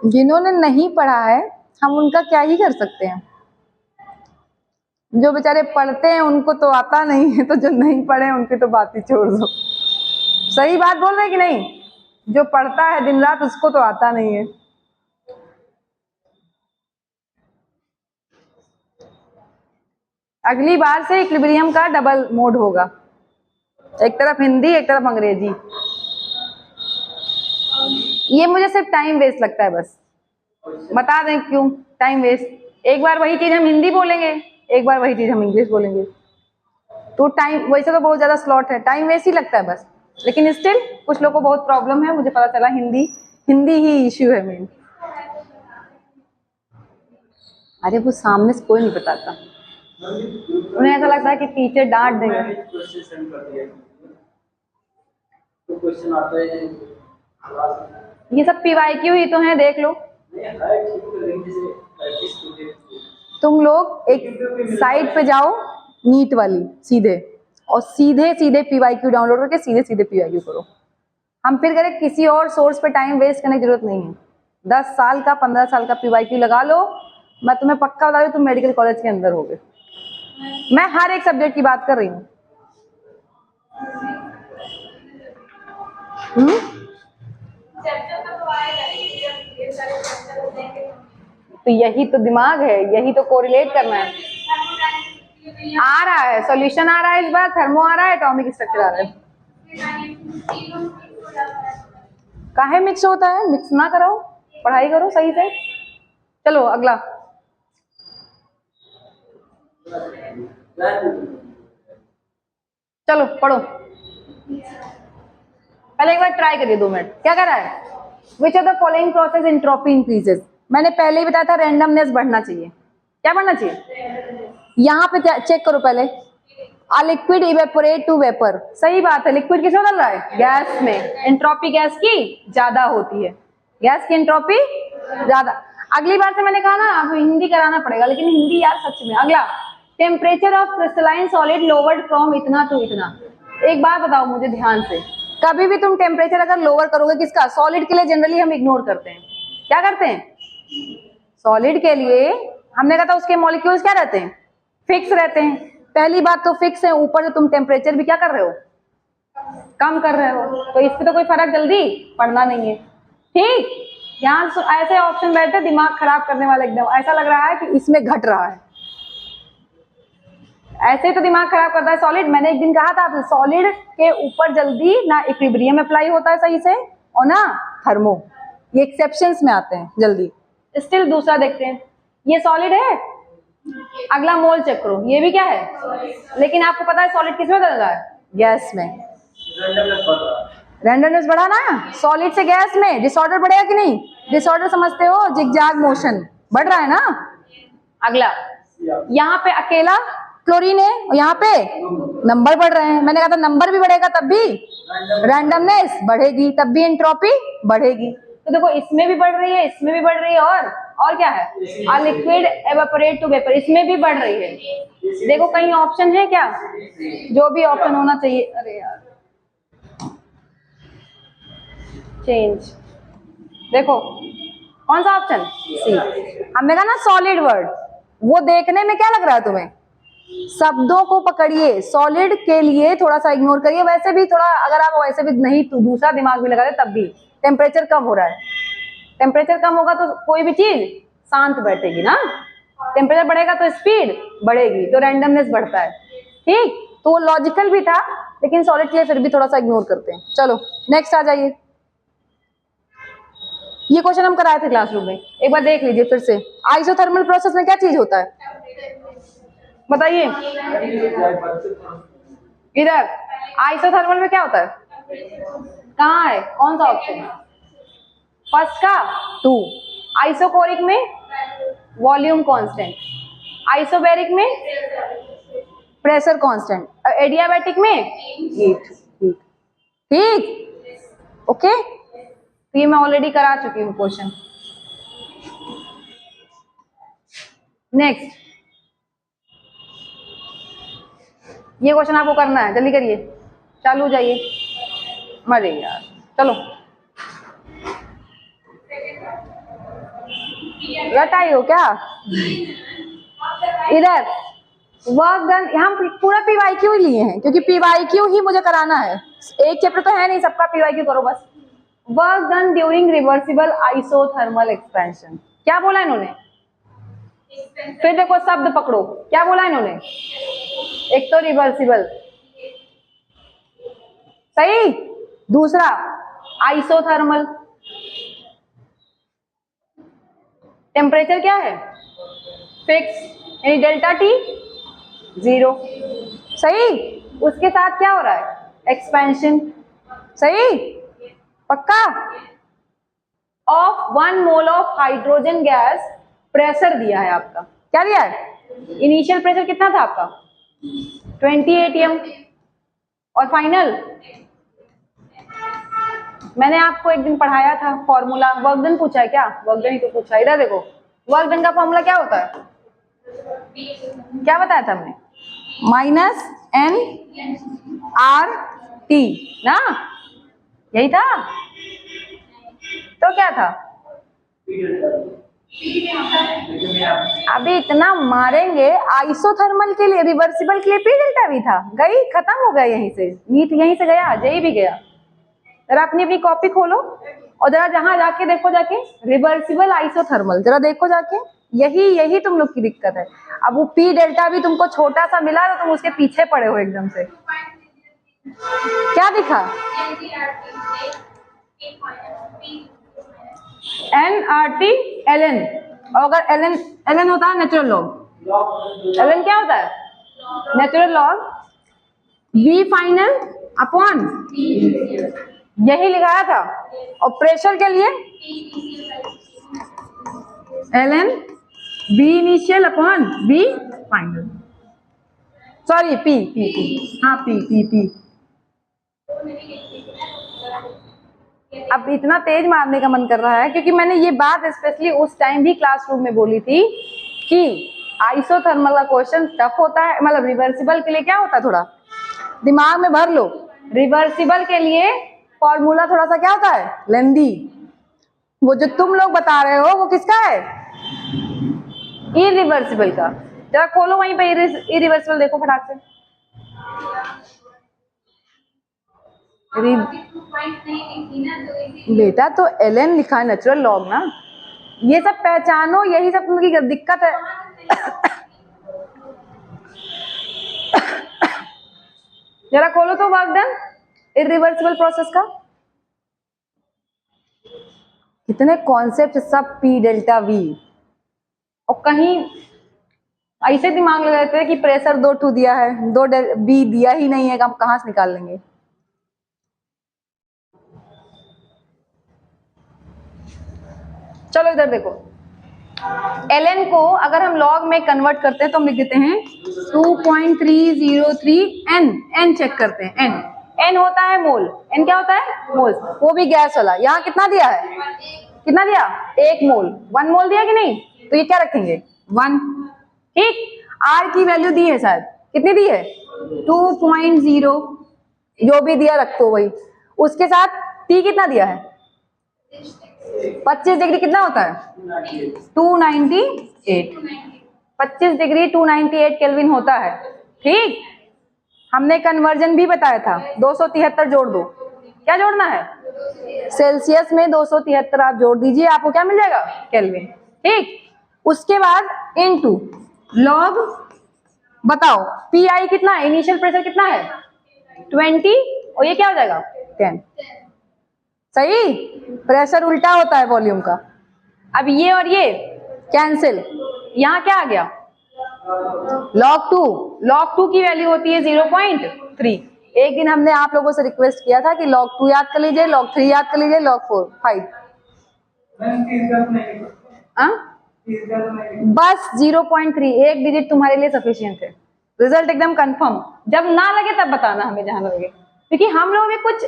जिन्होंने नहीं पढ़ा है हम उनका क्या ही कर सकते हैं, जो बेचारे पढ़ते हैं उनको तो आता नहीं है, तो जो नहीं पढ़े हैं उनकी तो बात ही छोड़ दो। सही बात बोल रहे हैं कि नहीं? जो पढ़ता है दिन रात उसको तो आता नहीं है। अगली बार से इक्विलिब्रियम का डबल मोड होगा, एक तरफ हिंदी एक तरफ अंग्रेजी। ये मुझे सिर्फ टाइम वेस्ट लगता है, बस बता दें क्यों टाइम वेस्ट। एक बार वही चीज हम हिंदी बोलेंगे, एक बार वही चीज हम इंग्लिश बोलेंगे, तो टाइम वैसे तो बहुत ज्यादा स्लॉट है, टाइम वेस्ट ही लगता है बस। लेकिन स्टिल कुछ लोगों को बहुत प्रॉब्लम है, मुझे पता चला हिंदी ही इश्यू है मेन। अरे वो सामने से कोई नहीं बताता, उन्हें ऐसा लगता है कि टीचर डांट देंगे। क्वेश्चन आता है, ये सब पीवाईक्यू ही तो है, देख लो। तुम लोग एक साइट पे जाओ नीट वाली सीधे, और सीधे सीधे पीवाईक्यू डाउनलोड करके सीधे सीधे पीवाईक्यू करो। हम फिर करें, किसी और सोर्स पे टाइम वेस्ट करने की जरूरत नहीं है। 10 साल का 15 साल का पीवाईक्यू लगा लो, मैं तुम्हें पक्का बता दूं तुम मेडिकल कॉलेज के अंदर होगे। मैं हर एक सब्जेक्ट की बात कर रही हूँ। तो यही तो दिमाग है, यही तो कोरिलेट करना है। आ रहा है सॉल्यूशन, आ रहा है इस बार, थर्मो आ रहा है, एटॉमिक स्ट्रक्चर आ रहा है। काहे मिक्स होता है? मिक्स ना करो, पढ़ाई करो सही से। चलो अगला, चलो पढ़ो। पहले एक बार ट्राई करिए 2 मिनट। क्या कर रहा है? Which of the following process entropy increases? मैंने पहले ही बताया था रैंडमनेस बढ़ना चाहिए। क्या बढ़ना चाहिए? यहाँ पे चेक करो पहले, आ लिक्विड इवेपोरेट टू वेपर। सही बात है, लिक्विड किसमें बदल रहा है? गैस में। एंट्रोपी गैस की ज्यादा होती है, गैस की एंट्रोपी ज्यादा। अगली बार से मैंने कहा ना आपको हिंदी कराना पड़ेगा, लेकिन हिंदी यार सच में। अगला, temperature of crystalline solid lowered from इतना टू इतना। एक बात बताओ मुझे ध्यान से, कभी भी तुम टेम्परेचर अगर लोअर करोगे किसका? सॉलिड के लिए जनरली हम इग्नोर करते हैं। क्या करते हैं? सॉलिड के लिए हमने कहा था उसके मॉलिक्यूल्स क्या रहते हैं? फिक्स रहते हैं। पहली बात तो फिक्स है, ऊपर से तुम टेम्परेचर भी क्या कर रहे हो? कम कर रहे हो, तो इस पे तो कोई फर्क जल्दी पड़ना नहीं है। ठीक, यहाँ ऐसे ऑप्शन बैठे दिमाग खराब करने वाला, एकदम ऐसा लग रहा है कि इसमें घट रहा है, ऐसे तो दिमाग खराब करता है सॉलिड। मैंने एक दिन कहा था आपसे, सॉलिड के ऊपर जल्दी ना इक्विलिब्रियम अप्लाई होता है सही से, और ना थर्मो, ये एक्सेप्शंस में आते हैं जल्दी। स्टिल दूसरा देखते हैं, ये सॉलिड है, अगला मोल चेक करो, ये भी क्या है? लेकिन आपको पता है सॉलिड किसमें बदल रहा है? गैस में। रैंडमनेस बढ़ा ना, सॉलिड से गैस में डिसऑर्डर बढ़ेगा कि नहीं? डिसऑर्डर समझते हो, जिगजैग मोशन बढ़ रहा है ना। अगला, यहाँ पे अकेला क्लोरीन है, यहाँ पे नंबर बढ़ रहे हैं। मैंने कहा था नंबर भी बढ़ेगा तब भी रैंडमनेस बढ़ेगी, तब भी एंट्रोपी बढ़ेगी। तो देखो इसमें भी बढ़ रही है, इसमें भी बढ़ रही है, और क्या है? आ लिक्विड एवापोरेट टू वेपर, इसमें भी बढ़ रही है। देखो कहीं ऑप्शन है क्या? जो भी ऑप्शन होना चाहिए। अरे यार चेंज, देखो कौन सा ऑप्शन? सी। हमने कहा ना सॉलिड वर्ड, वो देखने में क्या लग रहा है तुम्हें? शब्दों को पकड़िए, सॉलिड के लिए थोड़ा सा इग्नोर करिए। वैसे भी थोड़ा, अगर आप वैसे भी नहीं तो दूसरा दिमाग भी लगा दे, तब भी टेम्परेचर कम हो रहा है। टेम्परेचर कम होगा तो कोई भी चीज शांत बैठेगी ना, टेम्परेचर बढ़ेगा तो स्पीड बढ़ेगी, तो रैंडमनेस बढ़ता है। ठीक, तो वो लॉजिकल भी था, लेकिन सॉलिड के लिए फिर भी थोड़ा सा इग्नोर करते हैं। चलो नेक्स्ट आ जाइए। ये क्वेश्चन हम कराए थे क्लासरूम में, एक बार देख लीजिए फिर से। आइसोथर्मल प्रोसेस में क्या चीज होता है बताइए। इधर आइसोथर्मल में क्या होता है, कहाँ है, कौन सा ऑप्शन, फर्स्ट का 2। आइसोकोरिक में वॉल्यूम कांस्टेंट, आइसोबैरिक में प्रेशर कांस्टेंट, एडियाबैटिक में हीट। ठीक ओके, तो ये मैं ऑलरेडी करा चुकी हूँ क्वेश्चन। नेक्स्ट ये क्वेश्चन आपको करना है, जल्दी करिए, चालू हो जाइए। मरे यार, चलो रट आई हो क्या। इधर वर्क डन, हम पूरा पीवाईक्यू ही लिए हैं क्योंकि पीवाईक्यू ही मुझे कराना है, एक चैप्टर तो है नहीं सबका, पीवाईक्यू करो बस। Work done during reversible isothermal expansion, क्या बोला इन्होंने, फिर देखो शब्द पकड़ो, क्या बोला इन्होंने, एक तो रिवर्सिबल सही, दूसरा आइसोथर्मल, टेम्परेचर क्या है फिक्स यानी डेल्टा टी 0 सही, उसके साथ क्या हो रहा है एक्सपेंशन सही पक्का, of 1 mole of hydrogen gas, pressure दिया है आपका, क्या दिया है, इनिशियल प्रेशर कितना था आपका 20 atm, और फाइनल मैंने आपको एक दिन पढ़ाया था फॉर्मूला, वर्क डन पूछा है क्या, वर्क डन ही तो पूछा है। इधर देखो वर्क डन का फॉर्मूला क्या होता है, क्या बताया था हमने, -NRT ना, यही था, तो क्या था, अभी इतना मारेंगे आइसोथर्मल के लिए, रिवर्सिबल के लिए पी डेल्टा भी था, गई खत्म हो गया, यहीं से नीट यहीं से गया, जेई भी गया। जरा अपनी अपनी कॉपी खोलो और जरा जहां जाके देखो, जाके रिवर्सिबल आइसोथर्मल जरा देखो जाके, यही तुम लोग की दिक्कत है। अब वो पी डेल्टा भी तुमको छोटा सा मिला तो तुम उसके पीछे पड़े हो एकदम से, क्या दिखा, NRT LN, और अगर LN होता है नेचुरल लॉग, LN क्या होता है natural log V final upon, यही लिखाया था, और प्रेशर के लिए LN V initial upon V final, sorry P हाँ P। अब इतना तेज मारने का मन कर रहा है क्योंकि मैंने ये बात स्पेशली उस टाइम भी क्लासरूम में बोली थी कि आइसोथर्मल का क्वेश्चन टफ होता है, मतलब रिवर्सिबल के लिए क्या होता है, थोड़ा दिमाग में भर लो, रिवर्सिबल के लिए फॉर्मूला थोड़ा सा क्या होता है लेंदी, वो जो तुम लोग बता रहे हो वो किसका है, इरिवर्सिबल का। जरा खोलो वहीं पे इरिवर्सिबल देखो फटाक से, बेटा तो LN लिखा है नेचुरल लॉग ना, ये सब पहचानो, यही सब तुमकी दिक्कत है। जरा खोलो तो वर्क डन इरिवर्सिबल प्रोसेस का, कितने कॉन्सेप्ट सब पी डेल्टा वी, और कहीं ऐसे दिमाग लगा लेते हैं कि प्रेशर 2 दिया है, 2 बी दिया ही नहीं है, हम कहां से निकाल लेंगे। चलो इधर देखो, LN को अगर हम लॉग में कन्वर्ट करते हैं तो हम लिख देते हैं 2.303 N चेक करते हैं, N होता है मोल, N क्या होता है मोल, वो भी गैस वाला, यहाँ कितना दिया है, कितना दिया 1 मोल, 1 मोल दिया कि नहीं, तो ये क्या रखेंगे 1, ठीक। R की वैल्यू दी है शायद, कितनी दी है 2.0, जो भी दिया रखो वही, उसके साथ T कितना दिया है 25 डिग्री, कितना होता है 298, 25 डिग्री 298 केल्विन होता है, ठीक। हमने कन्वर्जन भी बताया था, 273 जोड़ दो, क्या जोड़ना है सेल्सियस में 273 आप जोड़ दीजिए, आपको क्या मिल जाएगा केल्विन, ठीक। उसके बाद इनटू लॉग, बताओ पी आई कितना है, इनिशियल प्रेशर कितना है 20 और ये क्या हो जाएगा 10। सही, प्रेशर उल्टा होता है वॉल्यूम का। अब ये और ये कैंसिल, यहाँ क्या आ गया log 2 की वैल्यू होती है 0.3। एक दिन हमने आप लोगों से रिक्वेस्ट किया था कि log 2 याद कर लीजिए, log 3 याद कर लीजिए, log 4 5। बस 0.3 एक डिजिट तुम्हारे लिए सफिशिएंट है। रिजल्ट एकदम कंफर्म, जब ना लगे तब बताना हमें, जहां लगे, क्योंकि हम लोग भी कुछ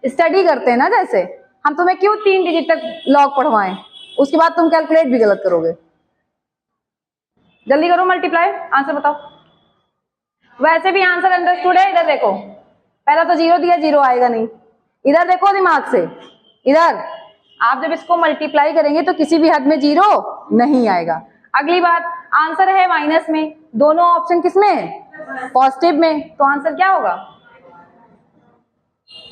स्टडी करते हैं ना। जैसे हम तुम्हें क्यों 3 डिजिट तक लॉग पढ़वाएं, उसके बाद तुम कैलकुलेट भी गलत करोगे। जल्दी करो मल्टीप्लाई, आंसर बताओ। वैसे भी आंसर अंडरस्टूड है। इधर देखो, पहला तो 0 दिया, 0 आएगा नहीं। इधर देखो दिमाग से, इधर आप जब इसको मल्टीप्लाई करेंगे तो किसी भी हद में 0 नहीं आएगा। अगली बात, आंसर है माइनस में, दोनों ऑप्शन किसमें है पॉजिटिव में, तो आंसर क्या होगा।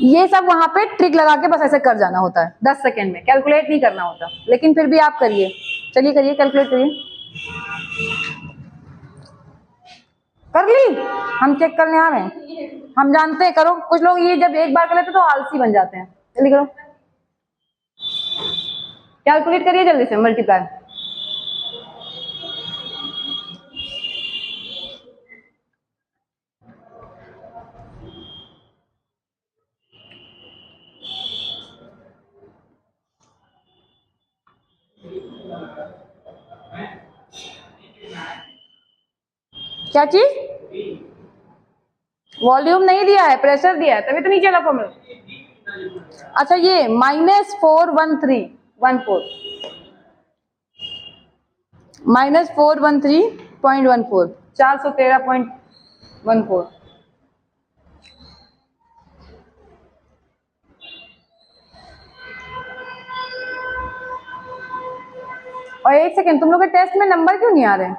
ये सब वहां पे ट्रिक लगा के बस ऐसे कर जाना होता है 10 सेकेंड में, कैलकुलेट नहीं करना होता, लेकिन फिर भी आप करिए। चलिए करिए, कैलकुलेट करिए। कर ली, हम चेक करने आ रहे हैं, हम जानते हैं। करो, कुछ लोग ये जब एक बार कर लेते तो आलसी बन जाते हैं। जल्दी करो, कैलकुलेट करिए जल्दी से, मल्टीप्लाई। क्या चीज, वॉल्यूम नहीं दिया है, प्रेशर दिया है, तभी तो नीचे लगा फॉर्मूला। अच्छा, ये -413.14 -413.14 413.14। और एक सेकेंड, तुम लोग के टेस्ट में नंबर क्यों नहीं आ रहे हैं।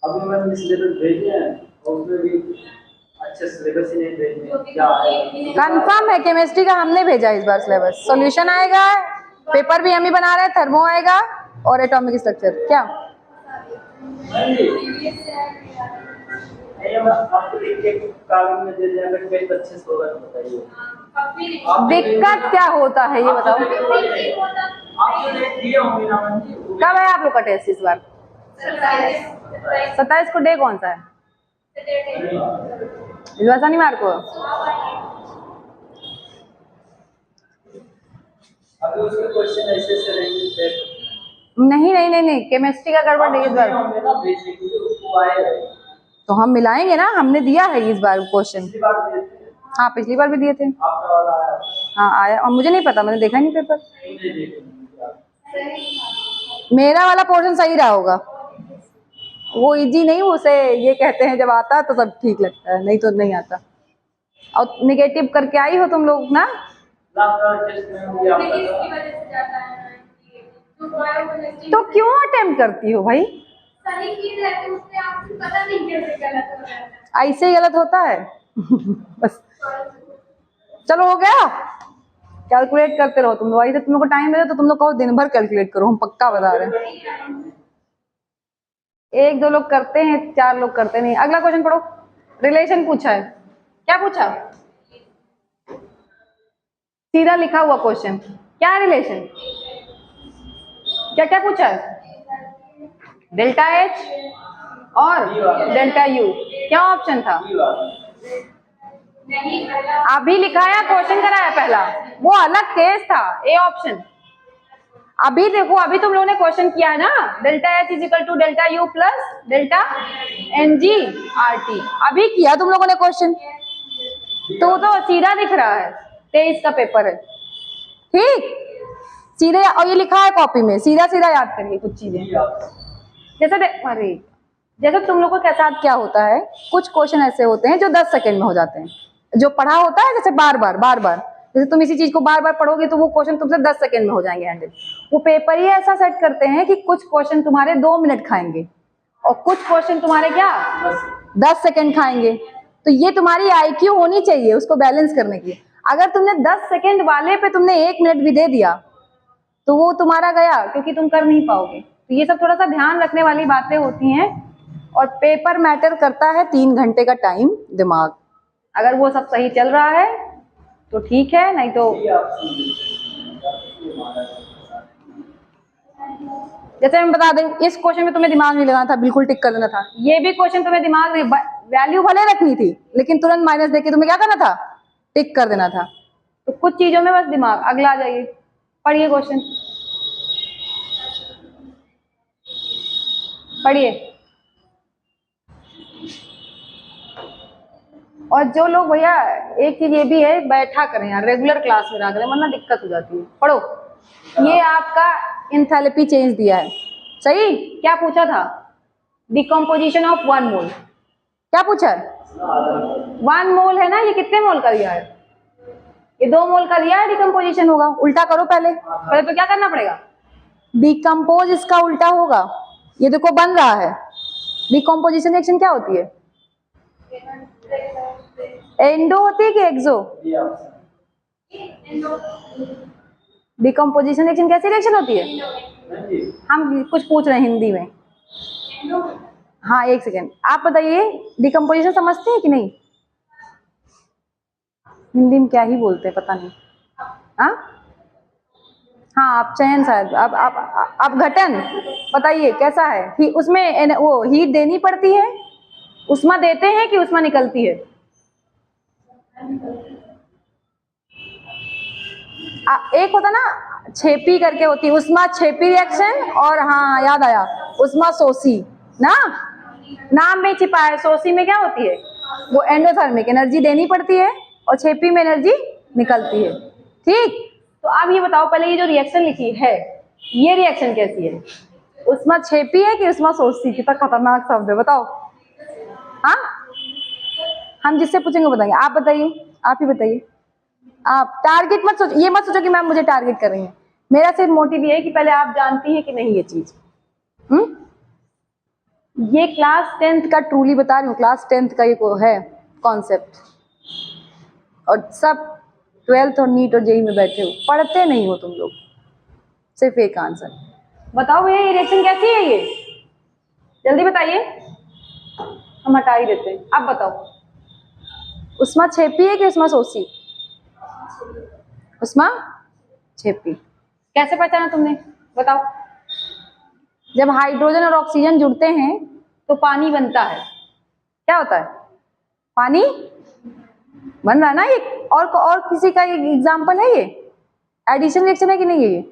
अभी मैंने सिलेबस भेजे हैं और उसमें भी अच्छे सिलेबस ही नहीं भेजे, क्या आएगा कंफर्म है, केमिस्ट्री का हमने भेजा इस बार सिलेबस। सॉल्यूशन आएगा, पेपर भी हम ही बना रहे हैं, थर्मो आएगा और एटॉमिक स्ट्रक्चर। क्या नहीं, मैं आपको लिख के कागज में दे दिया, अगर टेस्ट अच्छे से होगा तो बताइए। दिक्कत क्या होता है ये बताओ। आप जो दिए होंगे ना मैम जी, कब है आप लोग का टेस्ट इस बार। 27 को डे कौन सा है, इस बार शनिवार को। अभी उसके क्वेश्चन ऐसे ऐसे रहेंगे। नहीं नहीं नहीं नहीं, केमिस्ट्री का गड़बड़ नहीं इस बार। तो हम मिलाएंगे ना, हमने दिया है इस बार क्वेश्चन। हाँ, पिछली बार भी दिए थे। हाँ आया, और मुझे नहीं पता, मैंने देखा नहीं पेपर। मेरा वाला पोर्शन सही रहा होगा, वो इजी नहीं, उसे ये कहते हैं जब आता है तो सब ठीक लगता है, नहीं तो नहीं आता। और निगेटिव करके आई हो तुम लोग ना। तो क्यों अटेम्प्ट करती हो भाई, सही चीज रहती है उसमें, आपको पता नहीं कैसे गलत हो जाता है। ऐसे ही गलत होता है बस। चलो हो गया, कैलकुलेट करते रहो तुम लोग। ऐसे तुम लोग को टाइम मिले तो तुम लोग कहो दिन भर कैलकुलेट करो, हम पक्का बता रहे हैं। 1-2 लोग करते हैं, 4 लोग करते नहीं। अगला क्वेश्चन पढ़ो, रिलेशन पूछा है। क्या पूछा, सीधा लिखा हुआ क्वेश्चन, क्या रिलेशन, क्या क्या पूछा है, डेल्टा एच और डेल्टा यू। क्या ऑप्शन था, अभी लिखाया क्वेश्चन कराया पहला, वो अलग केस था। A option. अभी देखो, अभी तुम लोगों ने क्वेश्चन किया है ना, delta H is equal to delta U plus delta N G R T, अभी किया तुम लोगों ने क्वेश्चन, तो सीधा दिख रहा है। 23 का पेपर है, ठीक, सीधे। और ये लिखा है कॉपी में, सीधा सीधा याद करिए कुछ चीजें। जैसे तुम लोगों के साथ क्या होता है, कुछ क्वेश्चन ऐसे होते हैं जो 10 सेकंड में हो जाते हैं, जो पढ़ा होता है जैसे बार बार, जैसे तुम इसी चीज को बार बार पढ़ोगे तो वो क्वेश्चन तुमसे 10 सेकंड में हो जाएंगे हैंडल। वो पेपर ही ऐसा सेट करते हैं कि कुछ क्वेश्चन तुम्हारे 2 मिनट खाएंगे और कुछ क्वेश्चन तुम्हारे क्या 10 सेकंड खाएंगे। तो ये तुम्हारी आईक्यू होनी चाहिए उसको बैलेंस करने की। अगर तुमने 10 सेकंड वाले पे तुमने 1 मिनट भी दे दिया तो वो तुम्हारा गया, क्योंकि तुम कर नहीं पाओगे। तो ये सब थोड़ा सा ध्यान रखने वाली बातें होती हैं। और पेपर मैटर करता है 3 घंटे का टाइम दिमाग, अगर वो सब सही चल रहा है तो ठीक है, नहीं तो जैसे मैं बता दें, इस क्वेश्चन में तुम्हें दिमाग नहीं लगाना था, बिल्कुल टिक कर देना था। ये भी क्वेश्चन तुम्हें दिमाग नहीं, वैल्यू भले रखनी थी लेकिन तुरंत माइनस देके तुम्हें क्या करना था, टिक कर देना था। तो कुछ चीजों में बस दिमाग। अगला आ जाइए, पढ़िए क्वेश्चन, पढ़िए। और जो लोग भैया, एक चीज ये भी है, बैठा करें यार, रेगुलर क्लास में रहा करें, वरना दिक्कत हो जाती है। पढ़ो। ये आपका एंथैल्पी चेंज दिया है, सही? क्या पूछा था? डिकम्पोजिशन ऑफ 1 मोल। क्या पूछा है? 1 मोल है ना, ये कितने मोल का दिया है? ये 2 मोल का दिया है, डिकम्पोजिशन होगा। उल्टा करो पहले तो क्या करना पड़ेगा? डिकम्पोज इसका उल्टा होगा। ये देखो बन रहा है। डिकम्पोजिशन रिएक्शन क्या होती है? एंडो होती है कि एक्सो? डिकम्पोजिशन रिएक्शन कैसी रिएक्शन होती है? हम कुछ पूछ रहे हैं हिंदी में। हाँ, एक सेकेंड, आप बताइए, डिकम्पोजिशन समझते हैं कि नहीं? हिंदी में क्या ही बोलते हैं पता नहीं। हाँ, आप चयन शायद, अब घटन बताइए कैसा है? उसमें वो हीट देनी पड़ती है, उष्मा देते हैं कि उष्मा निकलती है? एक होता ना छेपी करके होती है, उष्मा छेपी रिएक्शन, और हाँ याद आया, उष्मा शोषी ना, नाम में छिपा है। शोषी में क्या होती है? वो एंडोथर्मिक, एनर्जी देनी पड़ती है, और छेपी में एनर्जी निकलती है। ठीक, तो अब ये बताओ पहले, ये जो रिएक्शन लिखी है, ये रिएक्शन कैसी है? उष्मा छेपी है कि उष्मा शोषी? कितना खतरनाक शब्द है, बताओ। हाँ, हम जिससे पूछेंगे बताएंगे। आप बताइए, आप ही बताइए। आप टारगेट मत सोचो, ये मत सोचो कि मैम मुझे टारगेट कर रही है। मेरा सिर्फ मोटिव ये है कि पहले आप जानती हैं कि नहीं ये चीज। ये क्लास 10th का ट्रूली बता रही हूँ, क्लास 10th का ये है कॉन्सेप्ट। और सब 12th और नीट और जेई में बैठे हो, पढ़ते नहीं हो तुम लोग, सिर्फ एक आंसर बताओ भैया, ये रिएक्शन कैसी है? ये जल्दी बताइए, हम हटा ही देते हैं। अब बताओ, उष्मा छेपी है कि उष्मा शोषी? उष्मा छेपी। कैसे पहचाना तुमने, बताओ? जब हाइड्रोजन और ऑक्सीजन जुड़ते हैं तो पानी बनता है। क्या होता है? पानी बन रहा है ना। ये और किसी का एग्जांपल है ये? एडिशन रिएक्शन है कि नहीं है? ये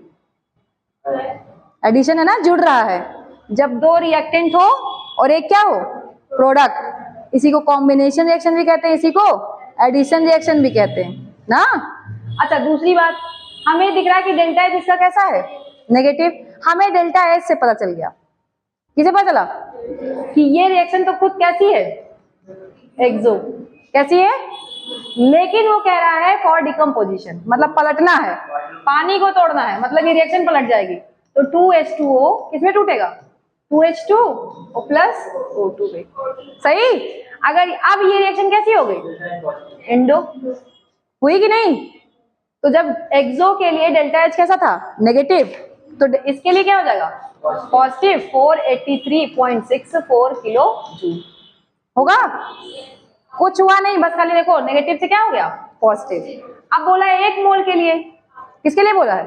एडिशन है ना, जुड़ रहा है। जब 2 रिएक्टेंट हो और एक क्या हो, प्रोडक्ट, इसी को कॉम्बिनेशन रिएक्शन भी कहते हैं, इसी को एडिशन रिएक्शन भी कहते हैं ना। अच्छा, दूसरी बात, हमें दिख रहा है कि डेल्टा एच इसका कैसा है, नेगेटिव। हमें डेल्टा एच से पता चल गया, किसे पता चला कि ये रिएक्शन तो खुद कैसी है, एक्सो। कैसी है? लेकिन वो कह रहा है फॉर डिकम्पोजिशन, मतलब पलटना है, पानी को तोड़ना है, मतलब ये रिएक्शन पलट जाएगी। तो 2H2O किसमें टूटेगा? 2H2 और प्लस O2 में। सही। अगर अब ये रिएक्शन कैसी हो गई, एंडो हुई कि नहीं? तो जब एक्सो के लिए डेल्टा एच कैसा था, नेगेटिव, तो इसके लिए क्या हो जाएगा, पॉजिटिव 483.64 किलो जूल होगा। कुछ हुआ नहीं, बस खाली देखो नेगेटिव से क्या हो गया, पॉजिटिव। अब बोला है 1 मोल के लिए, किसके लिए बोला है?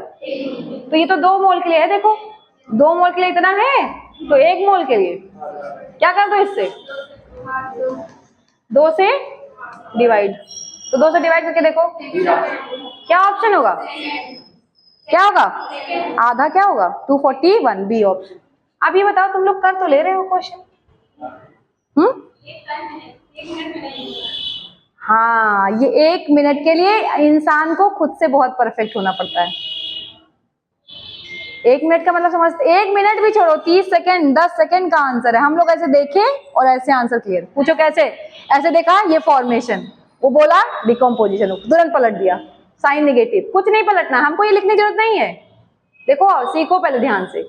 तो ये तो 2 मोल के लिए है, देखो 2 मोल के लिए इतना है, तो 1 मोल के लिए क्या कर दो, इससे 2 से डिवाइड। तो 2 से डिवाइड करके देखो क्या ऑप्शन होगा, क्या होगा, आधा क्या होगा, 241, बी ऑप्शन। अब ये बताओ, तुम लोग कर तो ले रहे हो क्वेश्चन? हाँ, ये 1 मिनट के लिए इंसान को खुद से बहुत परफेक्ट होना पड़ता है। 1 मिनट का मतलब समझते, 1 मिनट भी छोड़ो, 30 सेकेंड 10 सेकेंड का आंसर है। हम लोग ऐसे देखे और ऐसे आंसर क्लियर। पूछो कैसे? ऐसे देखा ये फॉर्मेशन, वो बोला डिकम्पोजिशन, तुरंत पलट दिया, साइन नेगेटिव। कुछ नहीं पलटना, हमको ये लिखने की जरूरत नहीं है। देखो सीखो पहले ध्यान से।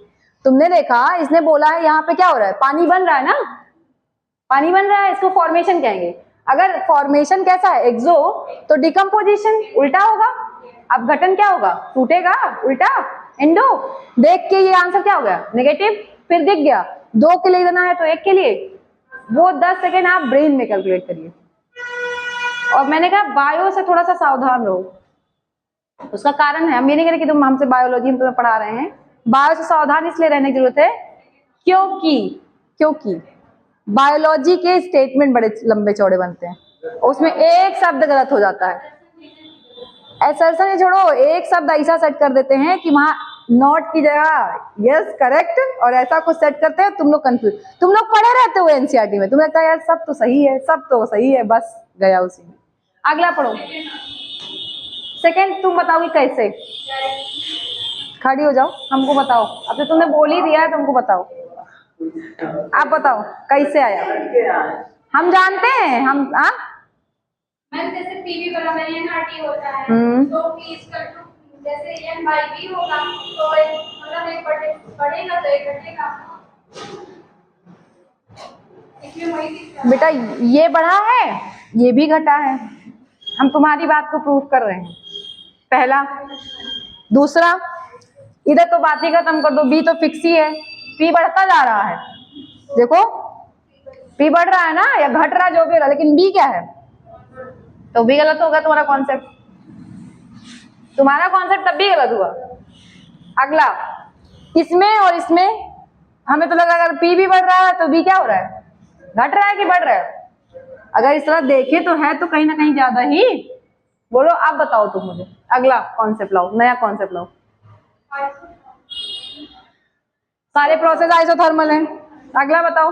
तुमने देखा, इसने बोला है यहाँ पे क्या हो रहा है, पानी बन रहा है ना, पानी बन रहा है, इसको फॉर्मेशन कहेंगे। अगर फॉर्मेशन कैसा है, एक्सो, तो डिकम्पोजिशन उल्टा होगा। अब घटन क्या होगा, टूटेगा, उल्टा एंडो। देख के ये आंसर क्या हो गया, नेगेटिव। फिर दिख गया 2 के लिए देना है तो 1 के लिए, वो 10 सेकेंड आप ब्रेन में कैलकुलेट करिए। और मैंने कहा बायो से थोड़ा सा सावधान रहो, उसका कारण है, हम ये नहीं करें कि तुम हमसे बायोलॉजी हम तुम्हें पढ़ा रहे हैं, बायो से सावधान इसलिए रहने की जरूरत है क्योंकि बायोलॉजी के स्टेटमेंट बड़े लंबे चौड़े बनते हैं, उसमें एक शब्द गलत हो जाता है। असर्शन ही छोड़ो, एक शब्द ऐसा सेट कर देते हैं कि वहां नॉट की जगह यस करेक्ट और ऐसा कुछ सेट करते हैं, तुम लोग कंफ्यूज, तुम लोग पढ़े रहते हो एनसीईआरटी में, तुम्हें लगता है यार सब तो सही है, सब तो सही है, बस गया उसी में। अगला पढ़ो, सेकेंड तुम बताओगी कैसे, खड़ी हो जाओ, हमको बताओ, अब तो तुमने बोल ही दिया है, तुमको बताओ, आप बताओ कैसे आया, हम जानते हैं हम। मैम जैसे पीवी बराबर एनआरटी होता है, तो पी इक्वल टू जैसे एन बाई बी होगा, तो मतलब एक बढ़ेगा तो एक घटेगा, इसमें वही दिक्कत। बेटा ये बढ़ा है ये भी घटा है, हम तुम्हारी बात को प्रूफ कर रहे हैं, पहला। दूसरा, इधर तो बात ही खत्म कर दो, बी तो फिक्स ही है, पी बढ़ता जा रहा है, देखो पी बढ़ रहा है ना या घट रहा जो भी रहा, लेकिन बी क्या है, तो भी गलत होगा तुम्हारा कॉन्सेप्ट, तुम्हारा कॉन्सेप्ट तब भी गलत हुआ। अगला, इसमें और इसमें हमें तो लगा अगर पी भी बढ़ रहा है तो बी क्या हो रहा है, घट रहा है कि बढ़ रहा है, अगर इस तरह देखे तो है तो कहीं ना कहीं ज्यादा ही, बोलो आप बताओ तुम मुझे, अगला कॉन्सेप्ट लाओ, नया कॉन्सेप्ट लाओ। सारे प्रोसेस आइसोथर्मल हैं, अगला बताओ।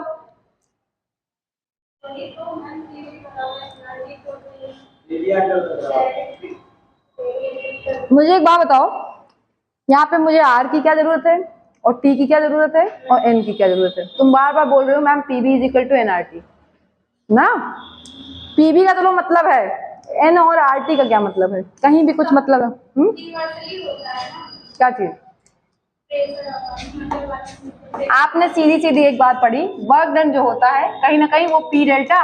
मुझे एक बात बताओ, यहाँ पे मुझे आर की क्या जरूरत है और टी की क्या जरूरत है और एन की क्या जरूरत है, तुम बार बार बोल रहे हो ma'am PV is equal to NRT ना, पीबी का तो मतलब है, एन और आरटी का क्या मतलब है, कहीं भी कुछ मतलब है? क्या चीज, आपने सीधी सीधी एक बात पढ़ी, वर्क डन जो होता है कहीं ना कहीं वो पी डेल्टा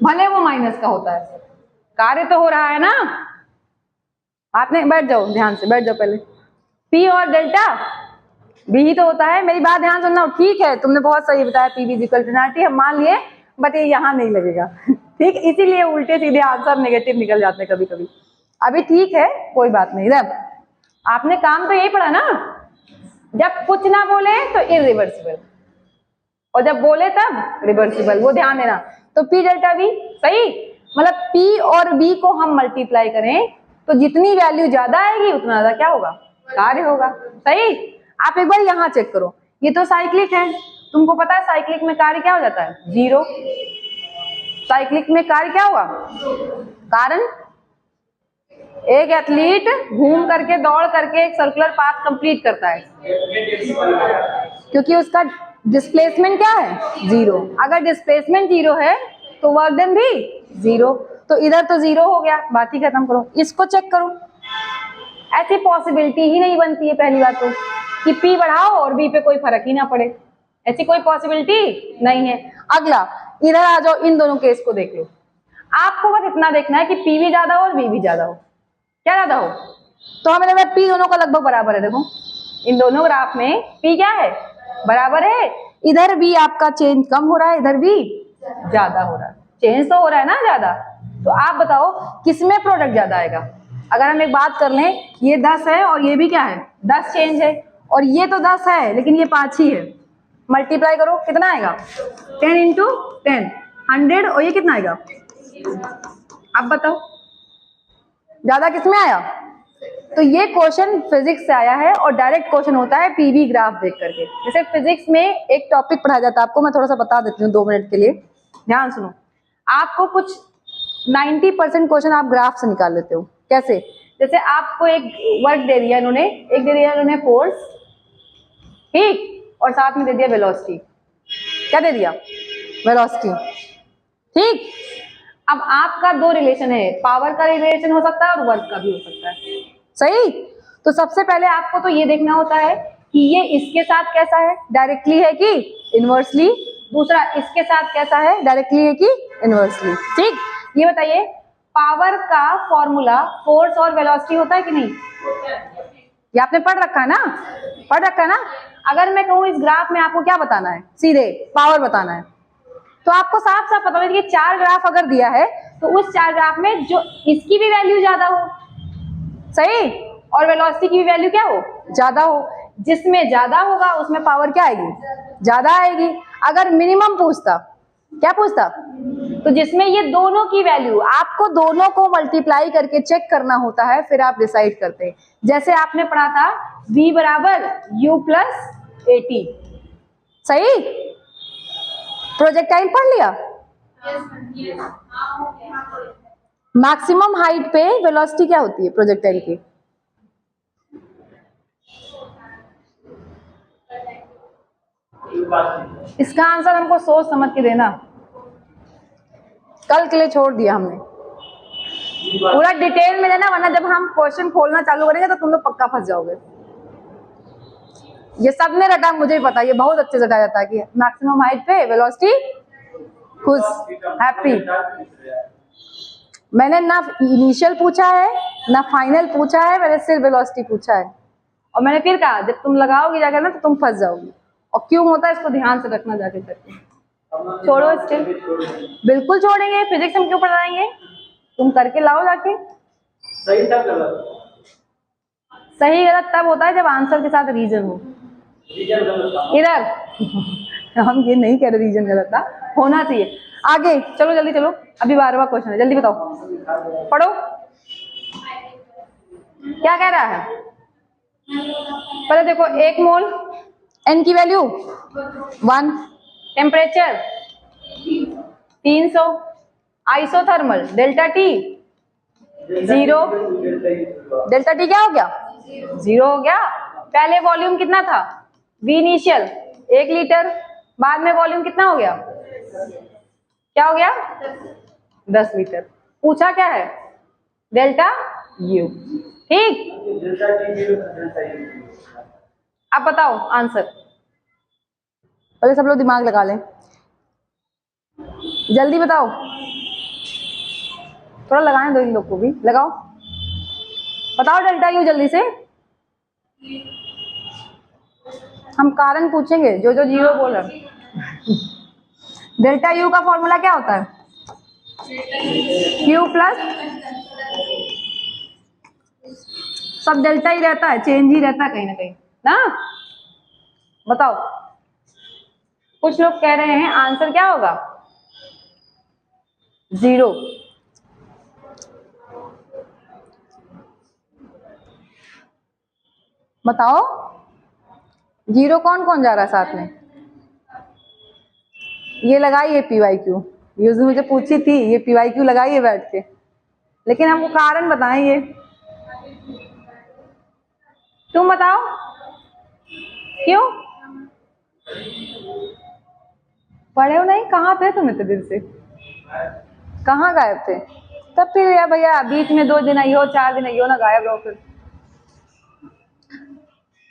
भले वो माइनस का होता है, कार्य तो हो रहा है ना, आपने बैठ जाओ, ध्यान से बैठ जाओ पहले, पी और डेल्टा बी ही तो होता है, मेरी बात ध्यान सुनना, ठीक है तुमने बहुत सही बताया पीबी इक्वल टू एनआरटी, हम मान लिए, बट ये यहाँ नहीं लगेगा ठीक, इसीलिए उल्टे सीधे आंसर नेगेटिव निकल जाते हैं कभी कभी, अभी ठीक है कोई बात नहीं। जब आपने काम तो यही पढ़ा ना, जब कुछ ना बोले तो इरिवर्सिबल और जब बोले तब रिवर्सिबल, वो ध्यान देना। तो पी डेल्टा बी सही, मतलब पी और बी को हम मल्टीप्लाई करें तो जितनी वैल्यू ज्यादा आएगी उतना ज्यादा क्या होगा, कार्य होगा, सही। आप एक बार यहाँ चेक करो, ये तो साइक्लिक है, तुमको पता है साइक्लिक में कार्य क्या हो जाता है, 0, साइक्लिक में कार्य क्या होगा, कारण एक एथलीट घूम करके दौड़ करके एक सर्कुलर पाथ कंप्लीट करता है, क्योंकि उसका डिस्प्लेसमेंट क्या है, 0, अगर डिस्प्लेसमेंट 0 है तो वर्क डन भी 0, तो इधर तो 0 हो गया, बात ही खत्म करो। इसको चेक करो, ऐसी पॉसिबिलिटी ही नहीं बनती है पहली बात तो कि पी बढ़ाओ और बी पे कोई फर्क ही ना पड़े, ऐसी कोई पॉसिबिलिटी नहीं है। अगला, इधर आ जाओ, इन दोनों केस को देख लो, आपको बस इतना देखना है कि पी भी ज्यादा हो और बी भी ज्यादा हो, क्या ज्यादा हो, तो हमें लग रहा है पी दोनों का लगभग बराबर है, देखो इन दोनों ग्राफ में पी क्या है, बराबर है, इधर भी आपका चेंज कम हो रहा है, इधर भी ज्यादा हो रहा है, चेंज तो हो रहा है ना ज्यादा, तो आप बताओ किसमें प्रोडक्ट ज्यादा आएगा। अगर हम एक बात कर लें, ये 10 है और ये भी क्या है 10 चेंज है, और ये तो 10 है लेकिन ये 5 ही है, मल्टीप्लाई करो कितना आएगा, 10 इंटू 10 100, और ये कितना आएगा, आप बताओ ज्यादा किसमें आया। तो ये क्वेश्चन फिजिक्स से आया है और डायरेक्ट क्वेश्चन होता है पीवी ग्राफ देख करके। जैसे फिजिक्स में एक टॉपिक पढ़ाया जाता है, आपको मैं थोड़ा सा बता देती हूँ 2 मिनट के लिए, ध्यान सुनो। आपको कुछ 90% क्वेश्चन आप ग्राफ से निकाल लेते हो, कैसे, जैसे आपको एक वर्क दे दिया इन्होंने, एक दे दिया इन्होंने फोर्स, ठीक, और साथ में दे दिया वेलोसिटी, क्या दे दिया, वेलोसिटी, ठीक। अब आपका 2 रिलेशन है, पावर का रिलेशन हो सकता है और वर्क का भी हो सकता है, सही। तो सबसे पहले आपको तो ये देखना होता है कि ये इसके साथ कैसा है, डायरेक्टली है कि इनवर्सली, दूसरा इसके साथ कैसा है, डायरेक्टली है कि इनवर्सली, ठीक। ये बताइए पावर का फॉर्मूला फोर्स और वेलोसिटी होता है कि नहीं, ये आपने पढ़ रखा है ना, पढ़ रखा है ना। अगर मैं कहूँ इस ग्राफ में आपको क्या बताना है, सीधे पावर बताना है, तो आपको साफ साफ पता है कि 4 ग्राफ अगर दिया है तो उस 4 ग्राफ में जो इसकी भी वैल्यू ज्यादा हो, सही, और वेलोसिटी की भी वैल्यू क्या हो, ज्यादा हो। जिसमें ज्यादा होगा उसमें पावर क्या आएगी, ज्यादा आएगी। अगर मिनिमम पूछता, क्या पूछता, तो जिसमें ये दोनों की वैल्यू, आपको दोनों को मल्टीप्लाई करके चेक करना होता है, फिर आप डिसाइड करते हैं। जैसे आपने पढ़ा था v बराबर u प्लस AT, सही, प्रोजेक्टाइल पढ़ लिया। मैक्सिमम हाइट पे वेलोसिटी क्या होती है प्रोजेक्टाइल की, इसका आंसर हमको सोच समझ के देना, कल के लिए छोड़ दिया हमने, पूरा डिटेल में देना, वरना जब हम क्वेश्चन खोलना चालू करेंगे तो तुम लोग पक्का फंस जाओगे। ये सबने रटा, मुझे भी पता, ये बहुत अच्छे से रटा जाता है कि मैक्सिमम हाइट पे वेलोसिटी, खुश, हैप्पी। मैंने ना इनिशियल पूछा है ना फाइनल पूछा है, मैंने सिर्फ वेलोसिटी पूछा है। और मैंने फिर कहा जब तुम लगाओगी जाकर ना तो तुम फंस जाओगी, और क्यों होता है इसको ध्यान से रखना जाके करके। छोड़ो स्टिल, बिल्कुल छोड़ेंगे, फिजिक्स हम क्यों पढ़ाएंगे, तुम करके लाओ जाके। सही था गलत, सही गलत तब होता है जब आंसर के साथ रीजन हो। रीजन गलत था इधर हम ये नहीं कह रहे रीजन गलत था, होना चाहिए। आगे चलो, जल्दी चलो, अभी 12वां क्वेश्चन है, जल्दी बताओ, पढ़ो क्या कह रहा है। पहले देखो, 1 मोल n की value 1, temperature 300, isothermal delta T 0, delta T क्या हो गया, 0 हो गया। पहले वॉल्यूम कितना था, वी इनिशियल 1 लीटर, बाद में वॉल्यूम कितना हो गया, क्या हो गया, 10 लीटर। पूछा क्या है, डेल्टा यू, ठीक। अब बताओ आंसर, पहले सब लोग दिमाग लगा लें, जल्दी बताओ, थोड़ा लगाने दो इन लोग को भी, लगाओ, बताओ डेल्टा यू जल्दी से। हम कारण पूछेंगे, जो जो 0 बोल रहे। डेल्टा यू का फॉर्मूला क्या होता है, क्यू प्लस, सब डेल्टा ही रहता है, चेंज ही रहता है कहीं ना कहीं ना। बताओ, कुछ लोग कह रहे हैं आंसर क्या होगा, 0। बताओ 0 कौन कौन जा रहा है साथ में, ये लगाइए PYQ, ये उसने मुझे पूछी थी, ये PYQ लगाइए बैठ के, लेकिन हमको कारण बताएंगे। तुम बताओ क्यों पढ़े हो नहीं, कहाँ थे तुम इतने दिन से, कहाँ गायब थे। तब फिर यार भैया बीच में 2 दिन आइयो 4 दिन आइयो ना, गायब रहो फिर।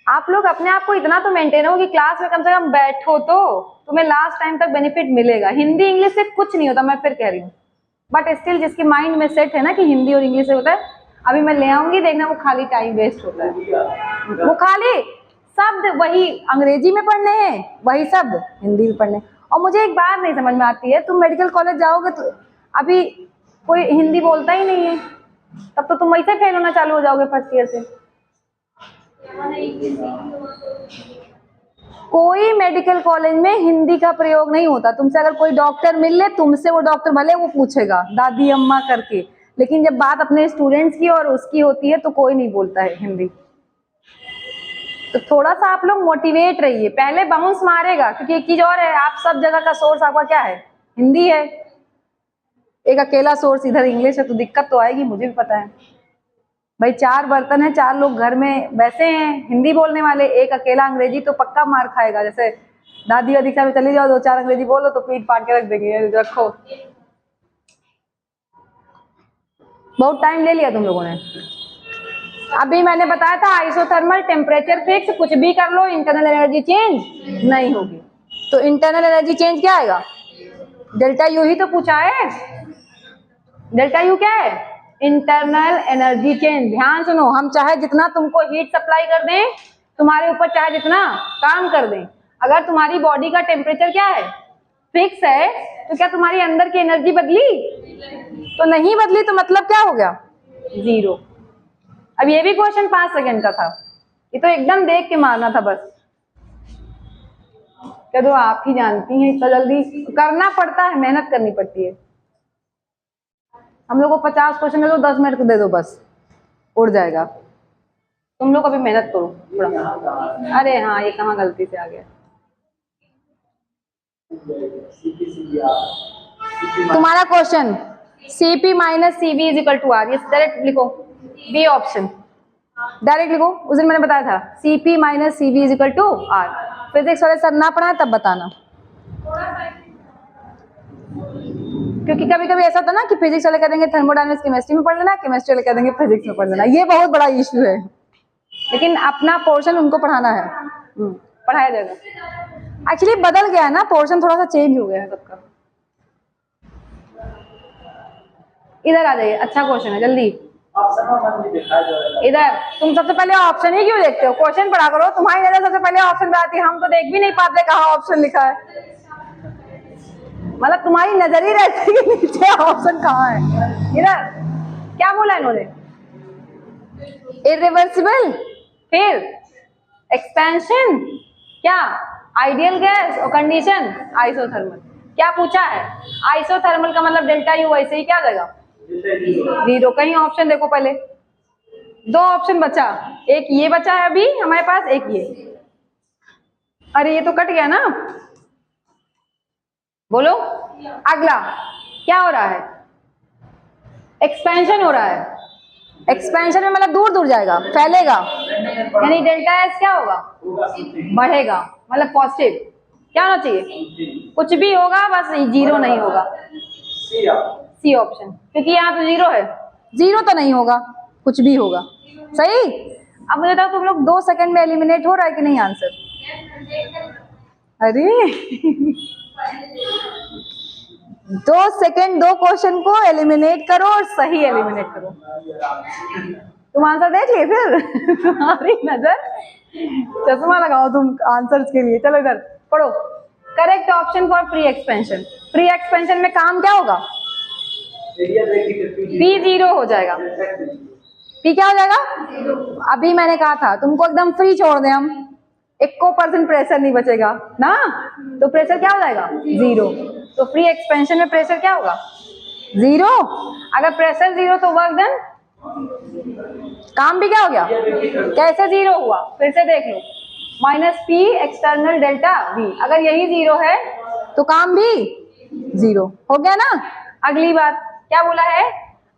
आप लोग अपने आप को इतना तो मेंटेन हो कि क्लास में कम से कम बैठो तो तुम्हें लास्ट टाइम तक बेनिफिट मिलेगा। हिंदी इंग्लिश से कुछ नहीं होता, मैं फिर कह रही हूँ, बट स्टिल जिसके माइंड में सेट है ना कि हिंदी और इंग्लिश से होता है, अभी मैं ले आऊंगी, देखना वो खाली टाइम वेस्ट होता है। वो खाली शब्द वही अंग्रेजी में पढ़ने हैं, वही शब्द हिंदी में पढ़ने। और मुझे एक बात नहीं समझ में आती है, तुम मेडिकल कॉलेज जाओगे तो अभी कोई हिंदी बोलता ही नहीं है, तब तो तुम वैसे फेल होना चालू हो जाओगे फर्स्ट ईयर से। कोई मेडिकल कॉलेज में हिंदी का प्रयोग नहीं होता। तुमसे अगर कोई डॉक्टर मिल ले, तुमसे वो डॉक्टर भले वो पूछेगा दादी अम्मा करके, लेकिन जब बात अपने स्टूडेंट्स की और उसकी होती है तो कोई नहीं बोलता है हिंदी। तो थोड़ा सा आप लोग मोटिवेट रहिए, पहले बाउंस मारेगा, क्योंकि एक चीज और है, आप सब जगह का सोर्स आपका क्या है, हिंदी है। एक अकेला सोर्स इधर इंग्लिश है तो दिक्कत तो आएगी, मुझे भी पता है भाई। 4 बर्तन है, 4 लोग घर में वैसे हैं हिंदी बोलने वाले, एक अकेला अंग्रेजी तो पक्का मार खाएगा। जैसे दादी वादी में चली जाओ, 2-4 अंग्रेजी बोलो तो पीट पाट के रख देंगे, रखो। बहुत टाइम ले लिया तुम लोगों ने। अभी मैंने बताया था आइसोथर्मल टेम्परेचर फिक्स, कुछ भी कर लो इंटरनल एनर्जी चेंज नहीं होगी। तो इंटरनल एनर्जी चेंज क्या आएगा, डेल्टा यू ही तो पूछा है। डेल्टा यू क्या है, इंटरनल एनर्जी चेंज। ध्यान सुनो, हम चाहे जितना तुमको हीट सप्लाई कर दें, तुम्हारे ऊपर चाहे जितना काम कर दें, अगर तुम्हारी बॉडी का टेम्परेचर क्या है, फिक्स है, तो क्या तुम्हारी अंदर की एनर्जी बदली? तो नहीं बदली, तो मतलब क्या हो गया? जीरो। अब ये भी क्वेश्चन 5 सेकंड का था, ये तो एकदम देख के मारना था बस। क्या तो आप ही जानती हैं, इतना जल्दी करना पड़ता है, मेहनत करनी पड़ती है। हम लोग को 50 क्वेश्चन दे दो, 10 मिनट दे दो, बस उड़ जाएगा। तुम लोग अभी मेहनत करो थोड़ा। अरे हाँ, ये कहाँ गलती से आ गया। तुम्हारा question Cp minus Cv is equal to R, ये डायरेक्ट लिखो, बी ऑप्शन डायरेक्ट लिखो। उस दिन मैंने बताया था Cp minus Cv is equal to R. Physics वाले सर ना पढ़ाए तब बताना, क्योंकि कभी कभी ऐसा होता ना कि फिजिक्स वाले कह देंगे थर्मोडायनामिक्स केमिस्ट्री में पढ़ लेना, केमिस्ट्री वाले कह देंगे फिजिक्स में पढ़ लेना। ये बहुत बड़ा इश्यू है, लेकिन अपना पोर्शन उनको पढ़ाना है, पढ़ाया जाएगा। एक्चुअली बदल गया है ना, पोर्शन थोड़ा सा चेंज हो गया है सबका। इधर आ जाइए, अच्छा क्वेश्चन है, जल्दी इधर। तुम सबसे पहले ऑप्शन ही क्यों देखते हो? क्वेश्चन पढ़ा करो, तुम्हारी नजर सबसे पहले ऑप्शन पे आती है, हम तो देख भी नहीं पाते कहाँ ऑप्शन लिखा है। मतलब तुम्हारी नजर ही रहती है कि नीचे ऑप्शन कहाँ है। इधर क्या बोला इन्होंने? इरिवर्सिबल, फिर एक्सपेंशन, क्या आइडियल गैस, और कंडीशन आइसोथर्मल। क्या पूछा है? आइसोथर्मल का मतलब डेल्टा यू, ऐसे ही क्या आ जाएगा? जीरो। कहीं ऑप्शन देखो पहले, 2 ऑप्शन बचा, एक ये बचा है अभी हमारे पास, एक ये। अरे ये तो कट गया ना। बोलो अगला क्या हो रहा है? एक्सपेंशन हो रहा है। एक्सपेंशन में मतलब दूर दूर जाएगा, फैलेगा, यानी डेल्टा एस क्या होगा? बढ़ेगा, मतलब पॉजिटिव। क्या होना चाहिए? कुछ भी होगा, बस जीरो नहीं होगा। सी ऑप्शन, क्योंकि यहाँ तो जीरो है, जीरो तो नहीं होगा, कुछ भी होगा। सही। अब मुझे बताओ तुम लोग 2 सेकंड में एलिमिनेट हो रहा है कि नहीं आंसर? अरे 2 सेकंड 2 क्वेश्चन को एलिमिनेट करो और सही एलिमिनेट करो। तुम आंसर देख लिए फिर? तुम्हारी नजर, चश्मा लगाओ तुम आंसर्स के लिए। चलो इधर पढ़ो, correct option for pre expansion. Pre expansion में काम क्या होगा? पी जीरो हो जाएगा। पी क्या हो जाएगा? अभी मैंने कहा था तुमको एकदम फ्री छोड़ दें हम, 1% प्रेशर नहीं बचेगा ना, तो प्रेशर क्या हो जाएगा? जीरो। तो फ्री एक्सपेंशन में प्रेशर क्या होगा? जीरो। अगर प्रेशर जीरो तो वर्क डन, काम भी क्या हो गया? कैसे जीरो हुआ? फिर से देख लो, minus P external delta V, अगर यही जीरो है तो काम भी जीरो हो गया ना। अगली बात क्या बोला है?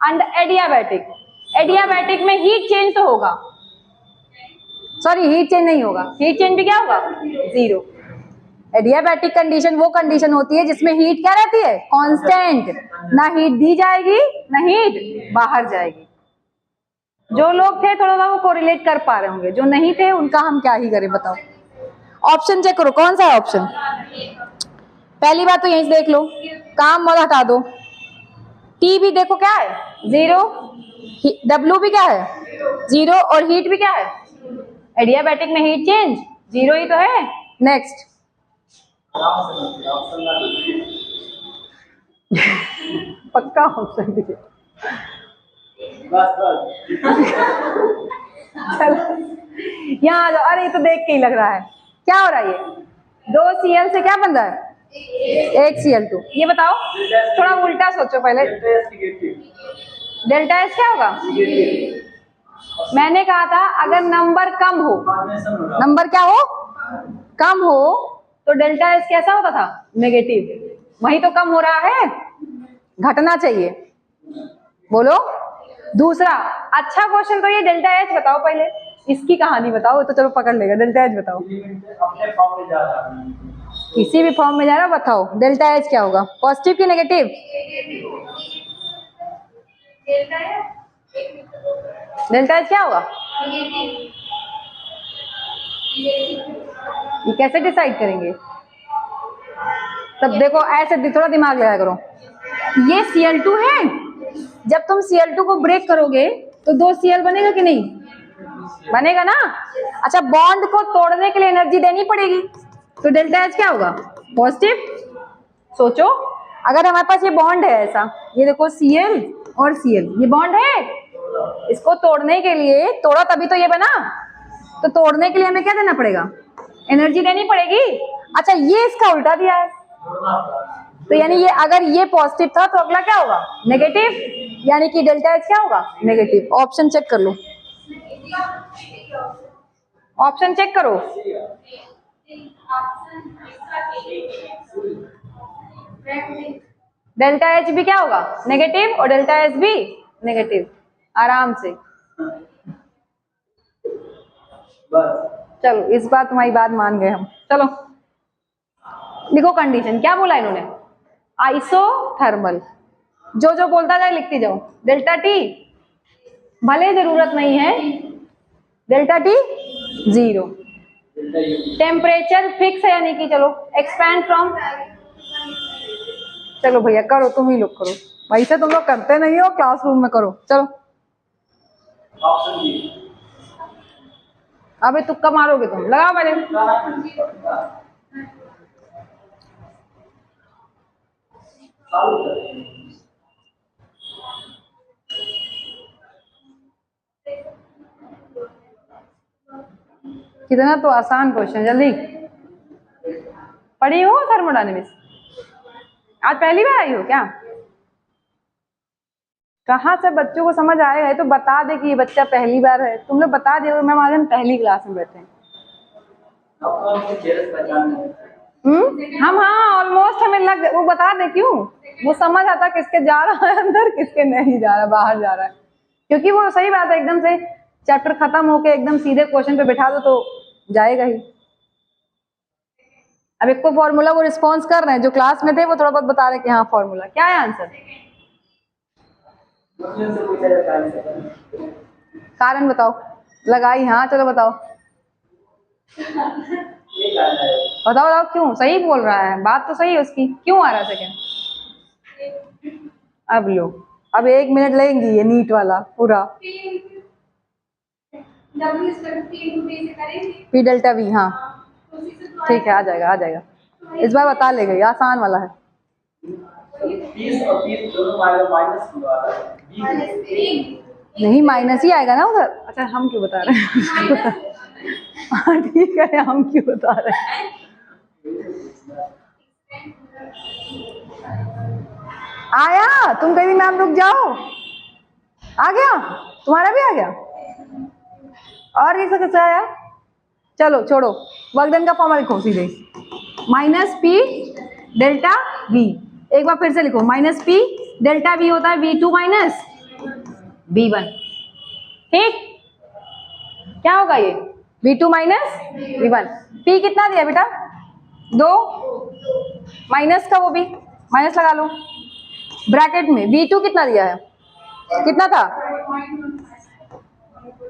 अंडर एडियाबैटिक, एडियाबैटिक में हीट चेंज तो होगा, सॉरी हीट चेंज नहीं होगा, हीट चेंज भी क्या होगा? जीरो। एडियाबैटिक कंडीशन वो कंडीशन होती है जिसमें हीट क्या रहती है? कांस्टेंट, ना हीट दी जाएगी ना हीट बाहर जाएगी। जो लोग थे थोड़ा सा वो कोरिलेट कर पा रहे होंगे, जो नहीं थे उनका हम क्या ही करें बताओ। ऑप्शन चेक करो, कौन सा है ऑप्शन? पहली बात तो यहीं से देख लो, काम वाला हटा दो। टी भी देखो क्या है? जीरो। डब्ल्यू भी क्या है? जीरो। और हीट भी क्या है? एडियाबैटिक में हीट चेंज जीरो ही तो है। नेक्स्ट पक्का ऑप्शन दीजिए। चलो यहाँ आ जाओ। अरे ये तो देख के ही लग रहा है, क्या हो रहा है? ये 2 Cl से क्या बन रहा है? 1 Cl2। ये बताओ, थोड़ा उल्टा सोचो पहले। डेल्टा एस क्या होगा? मैंने कहा था अगर नंबर कम हो, नंबर क्या हो? कम हो, तो डेल्टा एस कैसा होता था? नेगेटिव। वही तो कम हो रहा है, घटना चाहिए। बोलो। दूसरा अच्छा क्वेश्चन तो ये डेल्टा एच बताओ, पहले इसकी कहानी बताओ, तो चलो पकड़ लेगा। डेल्टा एच बताओ, किसी भी फॉर्म में जा रहा बताओ, डेल्टा एच क्या होगा? पॉजिटिव की नेगेटिव? डेल्टा एच क्या होगा? ये कैसे डिसाइड करेंगे? तब देखो ऐसे थोड़ा दिमाग लगाया करो, ये Cl2 है, जब तुम Cl2 को ब्रेक करोगे तो 2 Cl बनेगा कि नहीं? बनेगा ना। अच्छा, बॉन्ड को तोड़ने के लिए एनर्जी देनी पड़ेगी, तो डेल्टा एच क्या होगा? पॉजिटिव। सोचो, अगर हमारे पास ये बॉन्ड है ऐसा, ये देखो Cl और Cl, ये बॉन्ड है, इसको तोड़ने के लिए, तोड़ा तभी तो ये बना, तो तोड़ने के लिए हमें क्या देना पड़ेगा? एनर्जी देनी पड़ेगी। अच्छा, ये इसका उल्टा दिया है, तो यानी ये अगर ये पॉजिटिव था तो अगला क्या होगा? नेगेटिव, यानी कि डेल्टा एच क्या होगा? नेगेटिव। ऑप्शन चेक कर लो, ऑप्शन चेक करो। डेल्टा एच भी क्या होगा? नेगेटिव, और डेल्टा एच भी नेगेटिव। आराम से, चलो इस बार तुम्हारी बात मान गए हम। चलो लिखो कंडीशन, क्या बोला इन्होंने? आइसोथर्मल। जो जो बोलता जाए लिखती जाओ। डेल्टा टी भले जरूरत नहीं है, डेल्टा टी 0, टेम्परेचर फिक्स है, यानी कि चलो एक्सपैंड फ्रॉम, चलो भैया करो, तुम ही लोग करो, भाई से तुम लोग करते नहीं हो, क्लासरूम में करो। चलो अबे तुक्का मारोगे तुम, लगाओ मैंने। कितना तो आसान क्वेश्चन, जल्दी पढ़ी हो थर्मोडायनेमिक्स? आज पहली बार आई हो क्या? कहाँ से बच्चों को समझ आएगा? तो बता दे कि ये बच्चा पहली बार है, तुम लोग बता दे मैम आज हम पहली क्लास में बैठे हैं। हम हाँ ऑलमोस्ट हमें लग, वो बता दे क्यों, वो समझ आता किसके जा रहा है अंदर, किसके नहीं जा रहा, बाहर जा रहा है, क्योंकि वो सही बात है, एकदम से चैप्टर खत्म होके एकदम सीधे क्वेश्चन पे बैठा दो तो जाएगा ही। अब एक को फॉर्मूला वो रिस्पॉन्स कर रहे हैं, जो क्लास में थे वो थोड़ा बहुत बता रहे कि हाँ फॉर्मूला क्या है, आंसर कारण बताओ, लगाई, हाँ चलो बताओ बताओ बताओ, क्यों? सही बोल रहा है, बात तो सही है उसकी, क्यों आ रहा है सेकंड? अब लो, अब 1 मिनट लगेंगी ये नीट वाला पूरा। पी डेल्टा वी, हाँ ठीक है, आ जाएगा आ जाएगा, इस बार बता ले गई, आसान वाला है। नहीं माइनस ही आएगा ना उधर। अच्छा हम क्यों बता रहे हैं? हाँ ठीक है, हम क्यों बता रहे हैं? आया, तुम कह रही मैम रुक जाओ, आ गया तुम्हारा भी आ गया, और कैसे कैसे आया? चलो छोड़ो, वर्क डन का फॉर्मूला लिखो सीधे, माइनस पी डेल्टा वी। एक बार फिर से लिखो, माइनस पी डेल्टा वी होता है V2 माइनस V1, ठीक? क्या होगा ये? V2 minus V1। P कितना दिया बेटा? 2, माइनस का वो भी माइनस लगा लो ब्रैकेट में। V2 कितना दिया है? कितना था?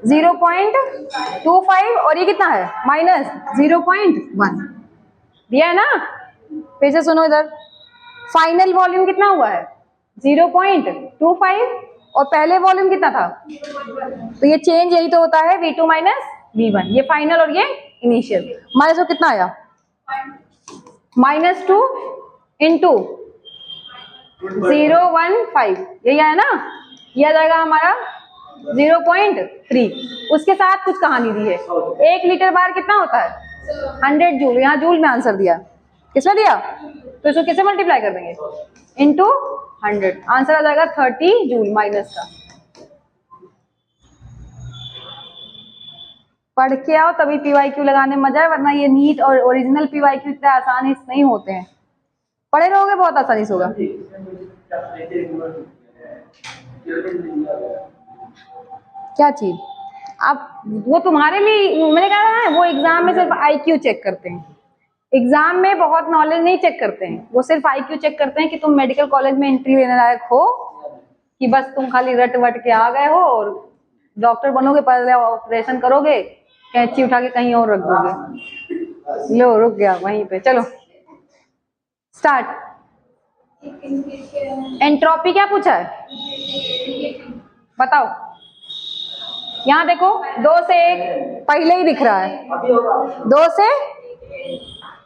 0.25, और ये कितना है? माइनस 0.1 दिया है ना। फिर से सुनो इधर, फाइनल वॉल्यूम कितना हुआ है? 0.25, और पहले वॉल्यूम कितना था? तो ये चेंज यही तो होता है, V2 माइनस V1, ये फाइनल और ये इनिशियल। माइनस को कितना आया? -2 इंटू 0.15, यही आया ना, यह जाएगा हमारा 0.3। उसके साथ कुछ कहानी दी है, 1 लीटर बार कितना होता है? 100 जूल, यहाँ जूल में आंसर दिया, किसमें दिया? तो इसको किससे मल्टीप्लाई कर देंगे? इंटू 100, आंसर आ जाएगा 30 जूल माइनस का। पढ़ के आओ तभी PYQ लगाने में मजा है, वरना ये नीट और ओरिजिनल PYQ इतने आसानी से नहीं होते हैं, पढ़े रहोगे बहुत आसानी से होगा। क्या चीज? आप वो तुम्हारे लिए मैंने कहा है, वो एग्जाम में सिर्फ IQ चेक करते हैं, एग्जाम में बहुत नॉलेज नहीं चेक करते हैं, वो सिर्फ IQ चेक करते हैं कि तुम मेडिकल कॉलेज में एंट्री लेने लायक हो, कि बस तुम खाली रट वट के आ गए हो और डॉक्टर बनोगे, पहले ऑपरेशन करोगे, कैंची उठा के कहीं और रख दोगे। लो रुक गया वहीं पे, चलो स्टार्ट। एंट्रोपी क्या पूछा है बताओ। यहाँ देखो 2 से 1 पहले ही दिख रहा है, 2 से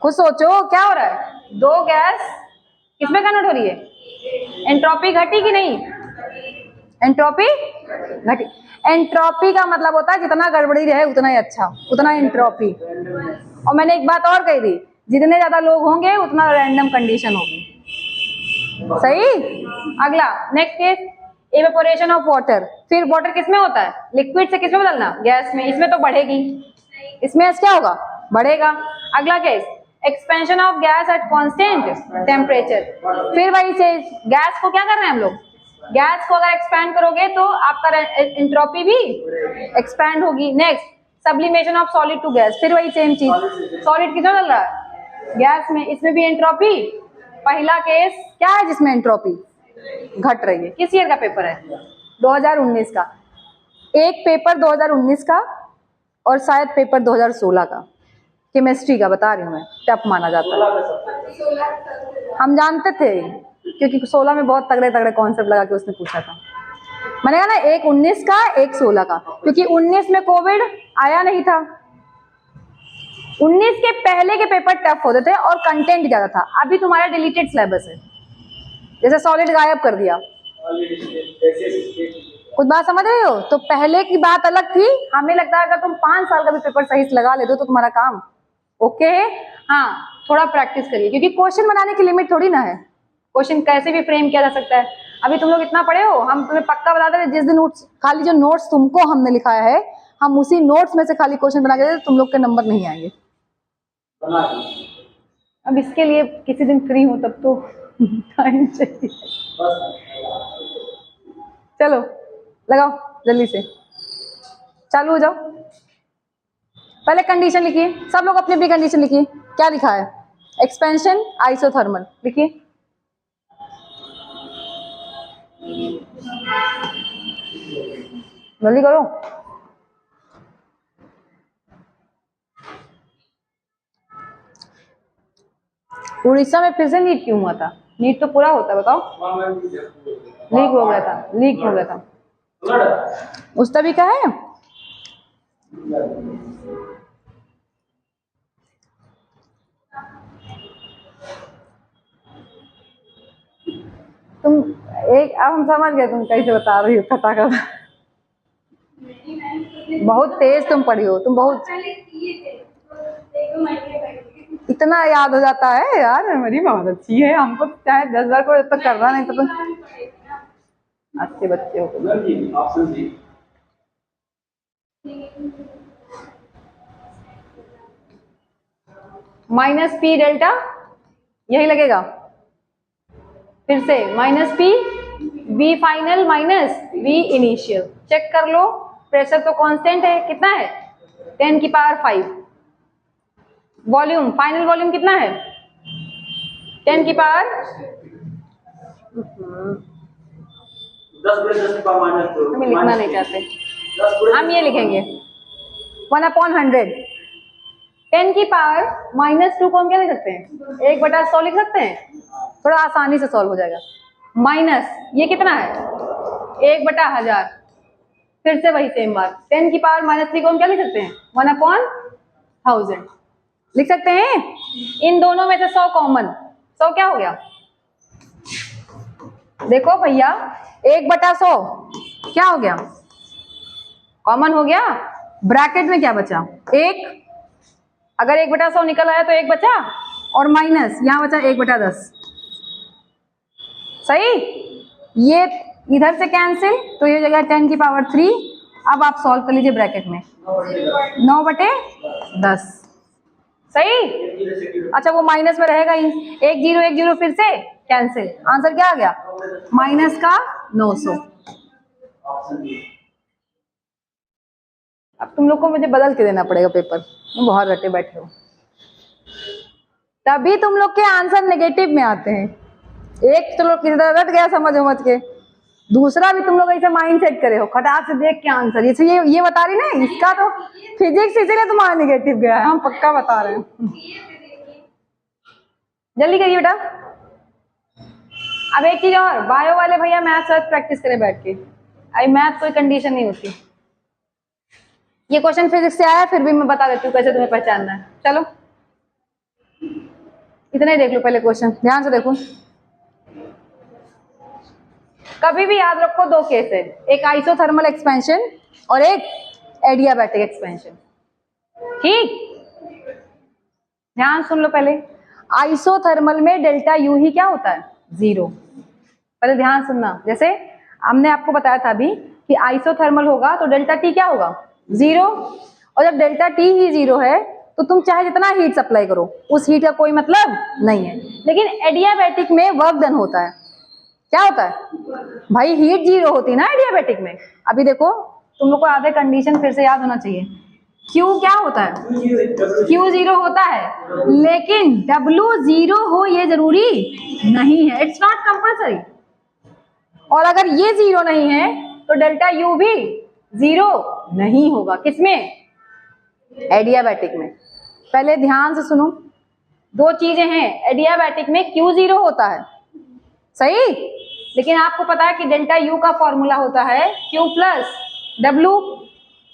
खुद सोचो क्या हो रहा है, 2 गैस किसमें कन्वर्ट हो रही है, एंट्रोपी घटी कि नहीं, एंट्रोपी घटी। एंट्रोपी का मतलब होता है जितना गड़बड़ी रहे उतना ही अच्छा, उतना एंट्रोपी। और मैंने एक बात और कही थी, जितने ज्यादा लोग होंगे उतना रैंडम कंडीशन होगी, सही। अगला next case, evaporation of water. फिर वाटर किसमें होता है, लिक्विड से किसमें बदलना, गैस में। इसमें तो बढ़ेगी, इसमें क्या होगा, बढ़ेगा। अगला case, expansion of gas at constant temperature. फिर वही से गैस को क्या कर रहे हैं हम लोग, गैस को अगर एक्सपैंड करोगे तो आपका एंट्रोपी भी एक्सपैंड होगी। Next, sublimation of solid to gas. फिर वही सेम चीज, सॉलिड किसमें बदल रहा है, गैस में। इसमें भी एंट्रोपी। पहला केस क्या है जिसमें एंट्रोपी घट रही है, किस ईयर का पेपर है, 2019 का। एक पेपर 2019 का और शायद पेपर 2016 का केमिस्ट्री का, बता रही हूँ मैं, टफ माना जाता है। हम जानते थे क्योंकि 16 में बहुत तगड़े तगड़े कॉन्सेप्ट लगा के उसने पूछा था। मैंने कहा ना, एक 19 का एक 16 का, क्योंकि 19 में कोविड आया नहीं था। 19 के पहले के पेपर टफ होते थे और कंटेंट ज्यादा था। अभी तुम्हारा डिलीटेड सिलेबस है, जैसे सॉलिड गायब कर दिया। कुछ बात समझ रहे हो, तो पहले की बात अलग थी। हमें लगता है अगर तुम 5 साल का भी पेपर सही से लगा लेते हो तो तुम्हारा काम ओके है। हाँ, थोड़ा प्रैक्टिस करिए, क्योंकि क्वेश्चन बनाने की लिमिट थोड़ी ना है, क्वेश्चन कैसे भी फ्रेम किया जा सकता है। अभी तुम लोग इतना पढ़े हो, हम तुम्हें पक्का बता दें, जिस दिन खाली जो नोट्स तुमको हमने लिखाया है, हम उसी नोट्स में से खाली क्वेश्चन बना के देते, तुम लोग के नंबर नहीं आएंगे। अब इसके लिए किसी दिन फ्री हो तब तो टाइम चाहिए। चलो लगाओ जल्दी से, चालू हो जाओ। पहले कंडीशन लिखिए, सब लोग अपनी अपनी कंडीशन लिखिए। क्या लिखा है, एक्सपेंशन आइसोथर्मल लिखिए। जल्दी करो। उड़ीसा में फिर से नीट क्यों हुआ था, नीट तो पूरा होता, बताओ। लीक हो गया था, लीक हो गया था। उस तभी का है। तुम एक, अब हम समझ गए तुम कैसे बता रही हो खटाखट। बहुत तेज तुम पढ़ी हो, तुम बहुत, इतना याद हो जाता है यार। मेरी बहुत अच्छी है, हमको चाहे 10 बार को तक करना नहीं तो तुम अच्छे बच्चे हो। माइनस पी डेल्टा यही लगेगा, फिर से minus P V final minus V initial. Check कर लो, प्रेशर तो कांस्टेंट है, कितना है 10 की पावर 5। वॉल्यूम, फाइनल वॉल्यूम कितना है 10 की पावर 10 हमें लिखना नहीं चाहते, हम ये लिखेंगे 1/100। 10 की पावर -2 को हम क्या लिख सकते हैं, 1/100 लिख सकते हैं, थोड़ा आसानी से सॉल्व हो जाएगा। माइनस ये कितना है 1/1000। फिर से वही सेम बात, 10 की पावर -3 को हम क्या लिख सकते हैं 1/1000 लिख सकते हैं। इन दोनों में से 100 कॉमन, 100 क्या हो गया, देखो भैया 1/100 क्या हो गया, कॉमन हो गया। ब्रैकेट में क्या बचा 1, अगर 1/100 निकल आया तो 1 बचा, और माइनस यहां बचा 1/10। सही, ये इधर से कैंसिल, तो ये जगह 10 की पावर 3। अब आप सॉल्व कर लीजिए ब्रैकेट में 9/10। सही, अच्छा वो माइनस में रहेगा ही, 1 0 1 0 फिर से कैंसिल, आंसर क्या आ गया माइनस का 900। अब तुम लोग को मुझे बदल के देना पड़ेगा पेपर, तुम बहुत रटे बैठे हो, तभी तुम लोग के आंसर नेगेटिव में आते हैं। एक तो लोग किसी तरह रट गया समझ समझ के, दूसरा भी तुम लोग ऐसे माइंड सेट करे हो खटाक से देख के आंसर। ये बता रही ना, इसका तो फिजिक्स इसीलिए तुम्हारा नेगेटिव गया है, हम पक्का बता रहे हैं। जल्दी करिए बेटा। अब एक चीज और, बायो वाले भैया मैथ सर्च प्रैक्टिस करें बैठ के, अभी मैथ कोई कंडीशन नहीं होती। ये क्वेश्चन फिजिक्स से आया, फिर भी मैं बता देती हूँ कैसे तुम्हें पहचानना है। चलो इतना ही देख लो पहले क्वेश्चन, ध्यान से देखो। कभी भी याद रखो दो केस है, एक आइसोथर्मल एक्सपेंशन और एक एडियाबैटिक एक्सपेंशन। ठीक, ध्यान सुन लो पहले। आइसोथर्मल में डेल्टा यू ही क्या होता है? 0। पहले ध्यान सुनना, जैसे हमने आपको बताया था अभी कि आइसोथर्मल होगा तो डेल्टा टी क्या होगा? 0। और जब डेल्टा टी ही 0 है तो तुम चाहे जितना हीट सप्लाई करो उस हीट का कोई मतलब नहीं है। लेकिन एडियाबैटिक में वर्क डन होता है। क्या होता है भाई? हीट 0 होती है ना एडियाबैटिक में। अभी देखो तुम लोग को आधे कंडीशन फिर से याद होना चाहिए। Q क्या होता है? Q 0 होता है, लेकिन W 0 हो ये जरूरी नहीं है, इट्स नॉट कंपल्सरी। और अगर ये 0 नहीं है तो डेल्टा U भी 0 नहीं होगा। किसमें? एडियाबैटिक में। पहले ध्यान से सुनो, दो चीजें हैं, एडियाबैटिक में Q 0 होता है, सही, लेकिन आपको पता है कि डेल्टा U का फॉर्मूला होता है Q प्लस W।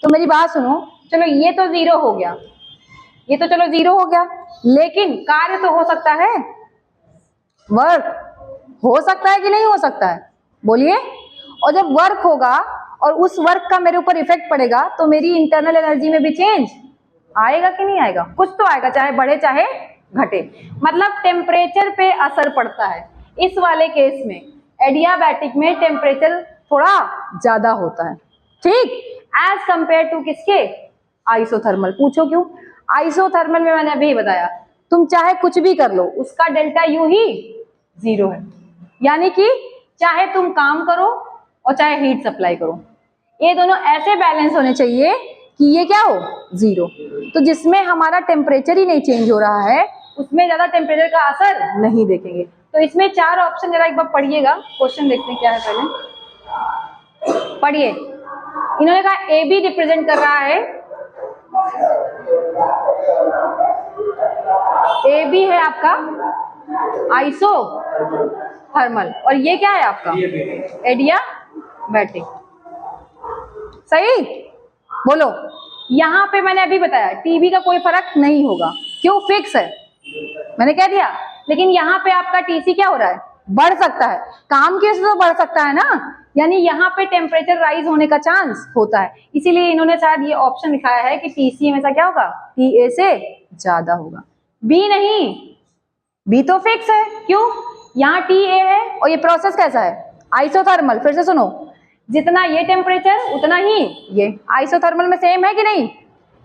तो मेरी बात सुनो, चलो ये तो 0 हो गया, ये तो चलो 0 हो गया, लेकिन कार्य तो हो सकता है, वर्क हो सकता है कि नहीं हो सकता है? बोलिए। और जब वर्क होगा और उस वर्क का मेरे ऊपर इफेक्ट पड़ेगा तो मेरी इंटरनल एनर्जी में भी चेंज आएगा कि नहीं आएगा? कुछ तो आएगा, चाहे बढ़े चाहे घटे। मतलब टेम्परेचर पे असर पड़ता है। इस वाले केस में एडियाबैटिक में टेम्परेचर थोड़ा ज्यादा होता है, ठीक, एज कंपेयर टू किसके? आइसोथर्मल। पूछो क्यों? आइसोथर्मल में मैंने अभी बताया, तुम चाहे कुछ भी कर लो उसका डेल्टा यू ही 0 है। यानी कि चाहे तुम काम करो और चाहे हीट सप्लाई करो, ये दोनों ऐसे बैलेंस होने चाहिए कि ये क्या हो? 0। तो जिसमें हमारा टेम्परेचर ही नहीं चेंज हो रहा है उसमें ज्यादा टेम्परेचर का असर नहीं देखेंगे। तो इसमें 4 ऑप्शन जरा एक बार पढ़िएगा, क्वेश्चन देखते हैं क्या है। पहले पढ़िए, इन्होंने कहा ए बी रिप्रेजेंट कर रहा है, ए बी है आपका आइसोथर्मल और ये क्या है आपका? एडियाबैटिक। सही, बोलो। यहां पे मैंने अभी बताया टीबी का कोई फर्क नहीं होगा, क्यों? फिक्स है, मैंने कह दिया। लेकिन यहाँ पे आपका टीसी क्या हो रहा है? बढ़ सकता है, काम की वजह से तो बढ़ सकता है ना, यानी यहाँ पे टेम्परेचर राइज होने का चांस होता है। इसीलिए इन्होंने शायद ये ऑप्शन लिखाया है कि टीसी हमेशा क्या होगा? टीए से ज्यादा होगा। बी नहीं, बी तो फिक्स है, क्यों? यहाँ टीए है और ये प्रोसेस कैसा है? आइसोथर्मल। फिर से सुनो, जितना ये टेम्परेचर उतना ही ये। आइसोथर्मल में सेम है कि नहीं?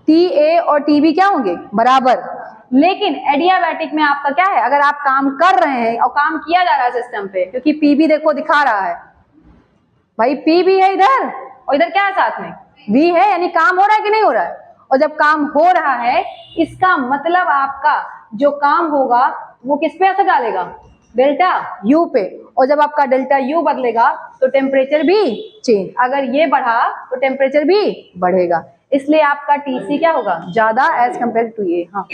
टीए और टीबी क्या होंगे? बराबर। लेकिन एडियाबैटिक में आपका क्या है? अगर आप काम कर रहे हैं और काम किया जा रहा है सिस्टम पे, क्योंकि पीबी देखो दिखा रहा है भाई, पीबी है इधर और इधर क्या है साथ में? वी है, यानी काम हो रहा है कि नहीं हो रहा है? और जब काम हो रहा है इसका मतलब आपका जो काम होगा वो किस पे असर डालेगा? डेल्टा यू पे। और जब आपका डेल्टा यू बदलेगा तो टेम्परेचर भी चेंज, अगर ये बढ़ा तो टेम्परेचर भी बढ़ेगा, इसलिए आपका टीसी क्या होगा? ज्यादा एज कंपेयर टू ये। हाँ,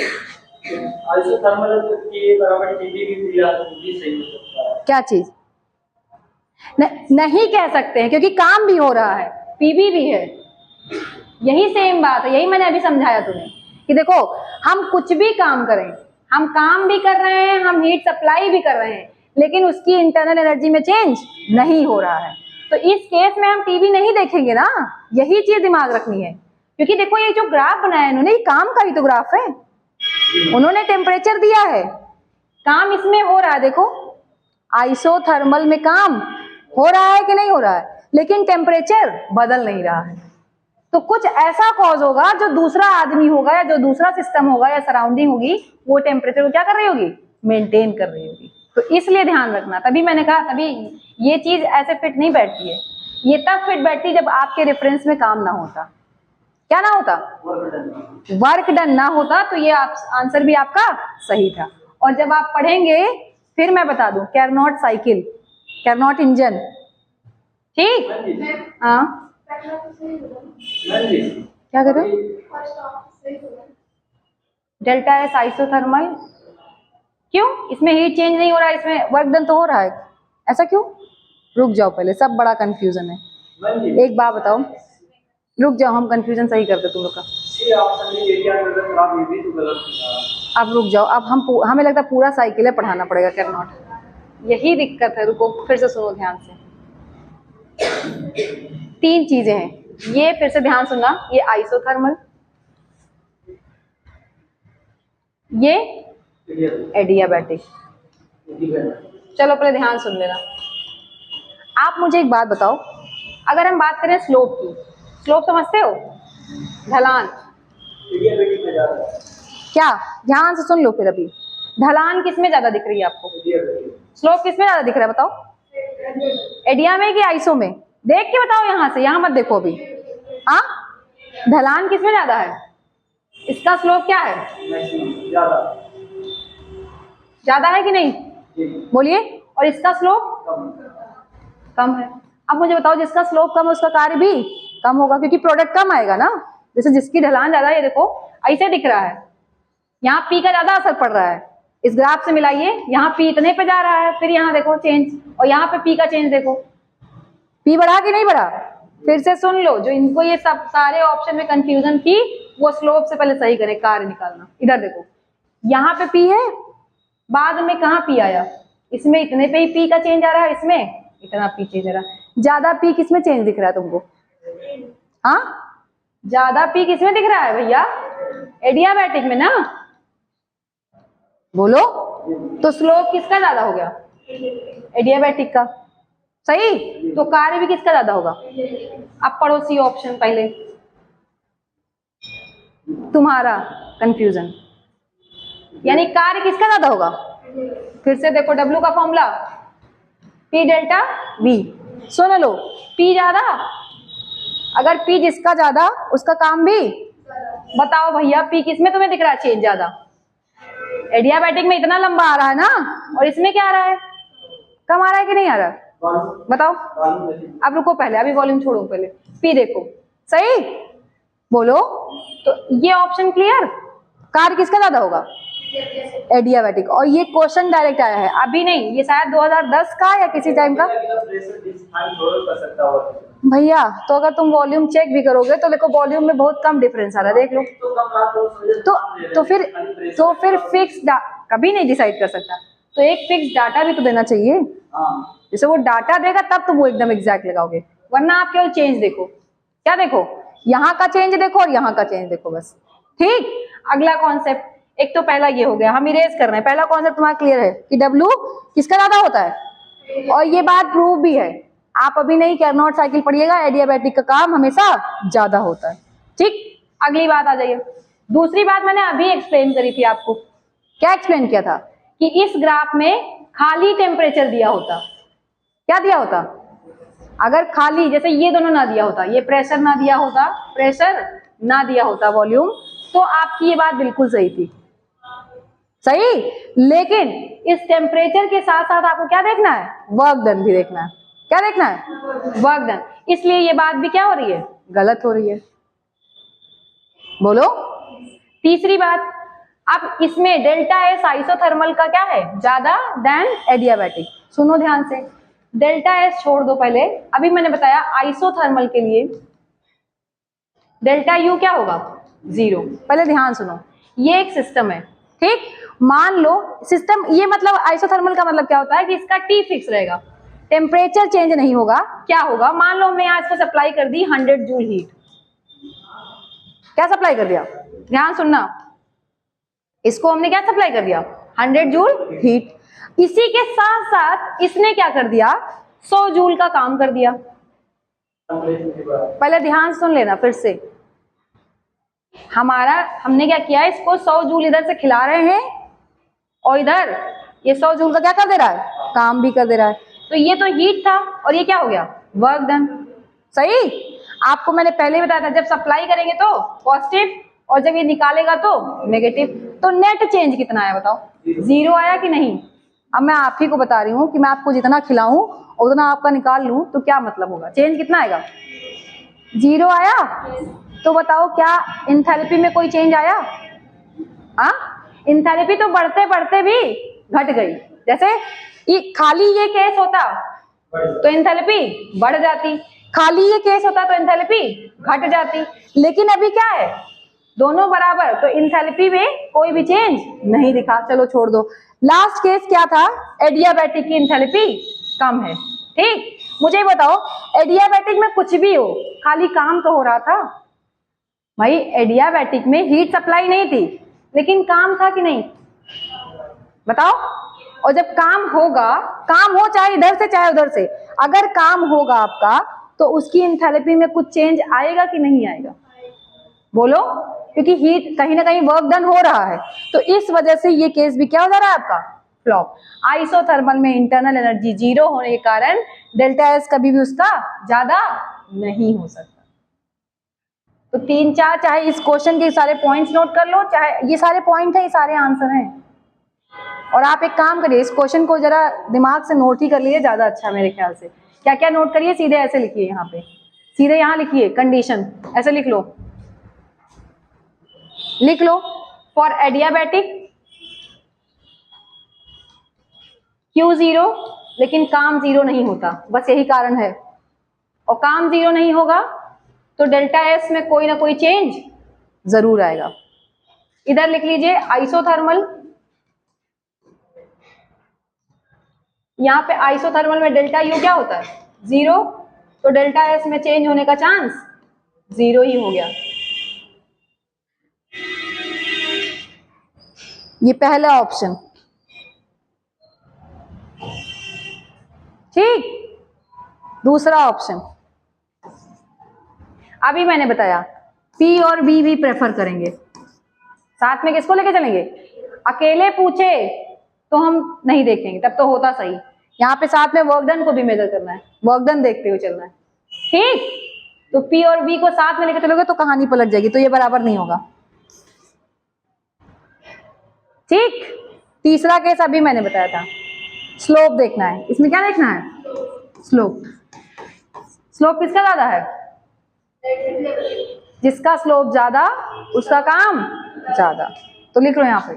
आइसोथर्मल के बराबर टीबी भी सही हो सकता है। क्या चीज? नहीं कह सकते हैं, क्योंकि काम भी हो रहा है, पीबी भी है, यही सेम बात है। यही मैंने अभी समझाया तुम्हें कि देखो हम कुछ भी काम करें, हम काम भी कर रहे हैं, हम हीट सप्लाई भी कर रहे हैं, लेकिन उसकी इंटरनल एनर्जी में चेंज नहीं हो रहा है। तो इस केस में हम टीबी नहीं देखेंगे ना, यही चीज दिमाग रखनी है। क्योंकि देखो ये जो ग्राफ बनाया इन्होंने, ये काम का ही तो ग्राफ है, उन्होंने टेम्परेचर दिया है, काम इसमें हो रहा है। देखो आइसोथर्मल में काम हो रहा है कि नहीं हो रहा है, लेकिन टेम्परेचर बदल नहीं रहा है। तो कुछ ऐसा कॉज होगा जो दूसरा आदमी होगा या जो दूसरा सिस्टम होगा या सराउंडिंग होगी, वो टेम्परेचर को क्या कर रही होगी? मेंटेन कर रही होगी। तो इसलिए ध्यान रखना, तभी मैंने कहा, तभी ये चीज ऐसे फिट नहीं बैठती है, ये तब फिट बैठती जब आपके रेफरेंस में काम ना होता। क्या ना होता? वर्क डन ना होता। तो ये आंसर भी आपका सही था। और जब आप पढ़ेंगे फिर मैं बता दूं, कैरनॉट साइकिल, कैरनॉट इंजन, ठीक? हाँ, क्या कर रहे हो? डेल्टा एस आइसोथर्मल, क्यों? इसमें हीट चेंज नहीं हो रहा है, इसमें वर्क डन तो हो रहा है, ऐसा क्यों? रुक जाओ, पहले सब बड़ा कंफ्यूजन है। मैम जी एक बात बताओ, रुक जाओ, हम कंफ्यूजन सही करते तुम लोग का। ये ऑप्शन में एरिया अगर खराब, ये भी तो गलत था। अब रुक जाओ, अब हमें लगता है पूरा साइकिल है, पढ़ाना पड़ेगा कैन नॉट। यही दिक्कत है, रुको फिर से सुनो ध्यान से। 3 चीजें हैं, ये फिर से ध्यान सुनना, ये आइसोथर्मल, ये एडियाबैटिक। चलो पहले ध्यान सुन लेना। आप मुझे एक बात बताओ, अगर हम बात करें स्लोप की, स्लोप समझते हो? ढलान। एडियाबैटिक में ज्यादा है। क्या? ध्यान से सुन लो फिर। अभी ढलान किसमें ज्यादा दिख रही है आपको? स्लोप किसमें ज्यादा दिख रहा है बताओ? एडिया में कि आइसो में? देख के बताओ, यहां से, यहां मत देखो अभी। हाँ, ढलान किसमें ज्यादा है? इसका स्लोप क्या है? मैक्सिमम ज्यादा ज्यादा है कि नहीं? बोलिए। और इसका स्लोप कम। कम है। अब मुझे बताओ, जिसका स्लोप कम है उसका कार्य भी कम होगा, क्योंकि प्रोडक्ट कम आएगा ना। जैसे जिसकी ढलान ज्यादा है, ये देखो ऐसे दिख रहा है, यहाँ पी का ज्यादा असर पड़ रहा है। इस ग्राफ से मिलाइए, यहाँ पी इतने पे जा रहा है, फिर यहाँ देखो चेंज, और यहाँ पे पी का चेंज देखो, पी बढ़ा कि नहीं बढ़ा? फिर से सुन लो, जो इनको ये सब सारे ऑप्शन में कंफ्यूजन थी, वो स्लोप से पहले सही करें, कार्य निकालना। इधर देखो, यहाँ पे पी है, बाद में कहाँ पी आया? इसमें इतने पे ही पी का चेंज आ रहा है, इसमें इतना पी चेंज आ रहा है। ज्यादा पी किसमें चेंज दिख रहा है तुमको? हाँ, ज्यादा पी किसमें दिख रहा है भैया? एडियाबैटिक में ना। बोलो, तो स्लोप किसका ज्यादा हो गया? एडियाबैटिक का। सही, तो कार्य भी किसका ज्यादा होगा? अब पड़ोसी ऑप्शन पहले, तुम्हारा कंफ्यूजन, यानी कार्य किसका ज्यादा होगा? फिर से देखो, W का फॉर्मूला P डेल्टा V। सुन लो, P ज्यादा, अगर P जिसका ज्यादा उसका काम भी। बताओ भैया, P किसमें तुम्हें दिख रहा है चेंज ज्यादा? एडियाबैटिक में इतना लंबा आ रहा है ना, और इसमें क्या आ रहा है? कम आ रहा है कि नहीं आ रहा? बताओ। अब रुको पहले, अभी वॉल्यूम छोड़ो, पहले P देखो। सही, बोलो। तो ये ऑप्शन क्लियर, कार्य किसका ज्यादा होगा? एडियाबैटिक। और ये क्वेश्चन डायरेक्ट आया है, अभी नहीं, ये शायद 2010 का या किसी टाइम का। भैया तो अगर तुम वॉल्यूम चेक भी करोगे तो देखो, वॉल्यूम में बहुत कम डिफरेंस आ रहा है, देख लो। तो फिर फिक्स कभी नहीं डिसाइड कर सकता, तो एक फिक्स डाटा भी तो देना चाहिए। जैसे वो डाटा देगा तब तो वो एकदम एग्जैक्ट लगाओगे, वरना आप केवल चेंज देखो। क्या देखो? यहाँ का चेंज देखो और यहाँ का चेंज देखो, बस। ठीक, अगला कॉन्सेप्ट, एक तो पहला ये हो गया, हम इरेज कर रहे हैं। पहला कॉन्सेप्ट तुम्हारा क्लियर है कि W किसका ज्यादा होता है, और ये बात प्रूव भी है। आप अभी नहीं कैरनॉट साइकिल पढ़िएगा, एडियाबैटिक का काम हमेशा ज्यादा होता है। ठीक, अगली बात आ जाइए। दूसरी बात मैंने अभी एक्सप्लेन करी थी आपको। क्या एक्सप्लेन किया था? कि इस ग्राफ में खाली टेम्परेचर दिया होता। क्या दिया होता? अगर खाली, जैसे ये दोनों ना दिया होता, ये प्रेशर ना दिया होता, प्रेशर ना दिया होता, वॉल्यूम, तो आपकी ये बात बिल्कुल सही थी। सही, लेकिन इस टेम्परेचर के साथ साथ आपको क्या देखना है? वर्क डन भी देखना है। क्या देखना है? Work done. इसलिए ये बात भी क्या हो रही है? गलत हो रही है। बोलो। तीसरी बात, अब इसमें डेल्टा एस आइसोथर्मल का क्या है? ज्यादा देन एडियाबैटिक। सुनो ध्यान से, डेल्टा एस छोड़ दो पहले, अभी मैंने बताया आइसोथर्मल के लिए डेल्टा यू क्या होगा? 0। पहले ध्यान सुनो, ये एक सिस्टम है, ठीक। मान लो सिस्टम, ये मतलब आइसोथर्मल का मतलब क्या होता है कि इसका T फिक्स रहेगा, टेम्परेचर चेंज नहीं होगा। क्या होगा? मान लो मैं आज को सप्लाई कर दी 100 जूल हीट। क्या सप्लाई कर दिया? ध्यान सुनना, इसको हमने क्या सप्लाई कर दिया? 100 जूल हीट। इसी के साथ साथ इसने क्या कर दिया? 100 जूल का काम कर दिया। पहले ध्यान सुन लेना फिर से, हमने क्या किया, इसको 100 जूल इधर से खिला रहे हैं, और इधर ये 100 जूल का क्या कर दे रहा है? काम भी कर दे रहा है। तो ये तो हीट था, और ये क्या हो गया? Work done. सही, आपको मैंने पहले बताया था, जब सप्लाई करेंगे तो पॉजिटिव, और जब ये निकालेगा तो नेगेटिव। तो नेट चेंज कितना आया बताओ? 0 आया कि नहीं? अब मैं आप ही को बता रही हूँ कि मैं आपको जितना खिलाऊं और उतना आपका निकाल लूं तो क्या मतलब होगा? चेंज कितना आएगा? 0 आया। तो बताओ, क्या इंथैल्पी में कोई चेंज आया? हाँ, इंथैल्पी तो बढ़ते बढ़ते भी घट गई। जैसे खाली ये केस होता तो एंथैल्पी बढ़ जाती, खाली ये केस होता तो एंथैल्पी घट जाती, लेकिन अभी क्या है, दोनों बराबर, तो एंथैल्पी में कोई भी चेंज नहीं दिखा। चलो छोड़ दो। लास्ट केस क्या था, एडियाबैटिक की एंथैल्पी कम है। ठीक, मुझे बताओ एडियाबैटिक में कुछ भी हो, खाली काम तो हो रहा था भाई। एडियाबैटिक में हीट सप्लाई नहीं थी, लेकिन काम था कि नहीं, बताओ। और जब काम होगा, काम हो चाहे इधर से चाहे उधर से, अगर काम होगा आपका तो उसकी एंथैल्पी में कुछ चेंज आएगा कि नहीं आएगा, बोलो, क्योंकि हीट कहीं ना कहीं वर्क डन हो रहा है। तो इस वजह से ये केस भी क्या हो जा रहा है आपका, फ्लॉप। आइसोथर्मल में इंटरनल एनर्जी जीरो होने के कारण डेल्टा एस कभी भी उसका ज्यादा नहीं हो सकता। तो 3-4, चाहे इस क्वेश्चन के सारे पॉइंट्स नोट कर लो, चाहे ये सारे पॉइंट है, ये सारे आंसर हैं। और आप एक काम करिए, इस क्वेश्चन को जरा दिमाग से नोट ही कर लीजिए, ज्यादा अच्छा मेरे ख्याल से। क्या क्या नोट करिए, सीधे ऐसे लिखिए, यहाँ पे सीधे यहाँ लिखिए कंडीशन, ऐसे लिख लो, लिख लो। फॉर एडियाबैटिक Q 0, लेकिन काम जीरो नहीं होता, बस यही कारण है। और काम जीरो नहीं होगा तो डेल्टा एस में कोई ना कोई चेंज जरूर आएगा। इधर लिख लीजिए आइसोथर्मल, यहाँ पे आइसोथर्मल में डेल्टा यू क्या होता है, जीरो, तो डेल्टा एस में चेंज होने का चांस जीरो ही हो गया। ये पहला ऑप्शन, ठीक। दूसरा ऑप्शन, अभी मैंने बताया P और B भी प्रेफर करेंगे, साथ में किसको लेके चलेंगे, अकेले पूछे तो हम नहीं देखेंगे, तब तो होता सही। यहाँ पे साथ में वर्क डन को भी मेजर करना है, वर्क डन देखते हुए चलना है, ठीक। तो P और B को साथ में लेके चलोगे तो कहानी पलट जाएगी, तो ये बराबर नहीं होगा, ठीक। तीसरा केस अभी मैंने बताया था, स्लोप देखना है। इसमें क्या देखना है, स्लोप। स्लोप किसका ज्यादा है, जिसका स्लोप ज्यादा उसका काम ज्यादा। तो लिख लो यहाँ पे,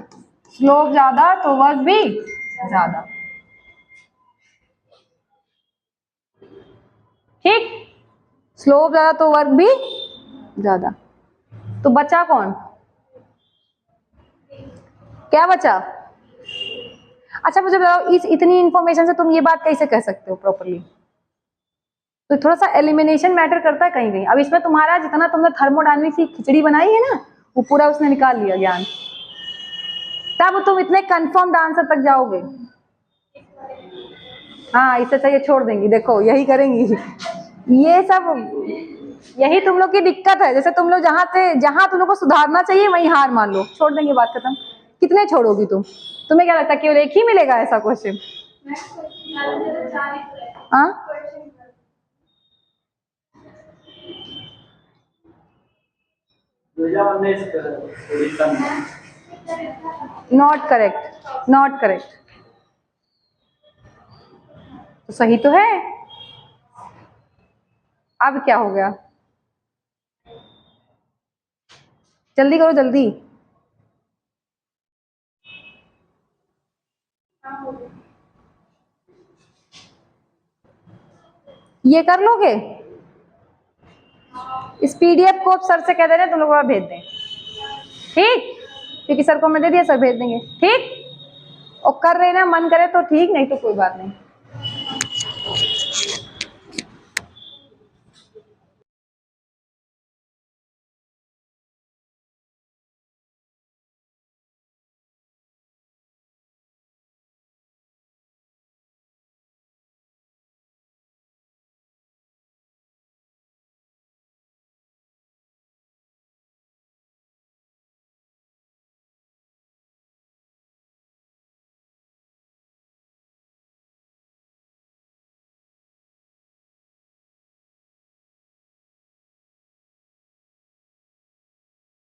स्लोप ज्यादा तो वर्क भी ज्यादा, ठीक। स्लोप ज्यादा तो वर्क भी ज्यादा। तो बचा कौन, क्या बचा। अच्छा मुझे बताओ, इस इतनी इंफॉर्मेशन से तुम ये बात कैसे कह सकते हो प्रॉपरली, तो थोड़ा सा एलिमिनेशन मैटर करता है कहीं कहीं। अब इसमें तुम्हारा जितना तुमने थर्मोडायनामिक्स की खिचड़ी बनाई है ना, वो पूरा उसने निकाल लिया ज्ञान, तब तुम इतने कंफर्म्ड आंसर तक जाओगे। हाँ, इससे चाहिए छोड़ देंगी, देखो यही करेंगी। ये सब यही तुम लोग की दिक्कत है, जैसे तुम लोग जहां तुम लोग को सुधारना चाहिए वहीं हार मान लो, छोड़ देंगे, बात खत्म। कितने छोड़ोगी तुम, तुम्हें क्या लगता है केवल एक ही मिलेगा ऐसा क्वेश्चन, हाँ। नॉट करेक्ट, नॉट करेक्ट, तो सही तो है। अब क्या हो गया, जल्दी करो जल्दी। ये कर लोगे, इस पीडीएफ को सर से कह देना तुम लोग भेज दें, ठीक, क्योंकि सर को मैं दे दिया, सर भेज देंगे, ठीक। और कर लेना, मन करे तो ठीक, नहीं तो कोई बात नहीं।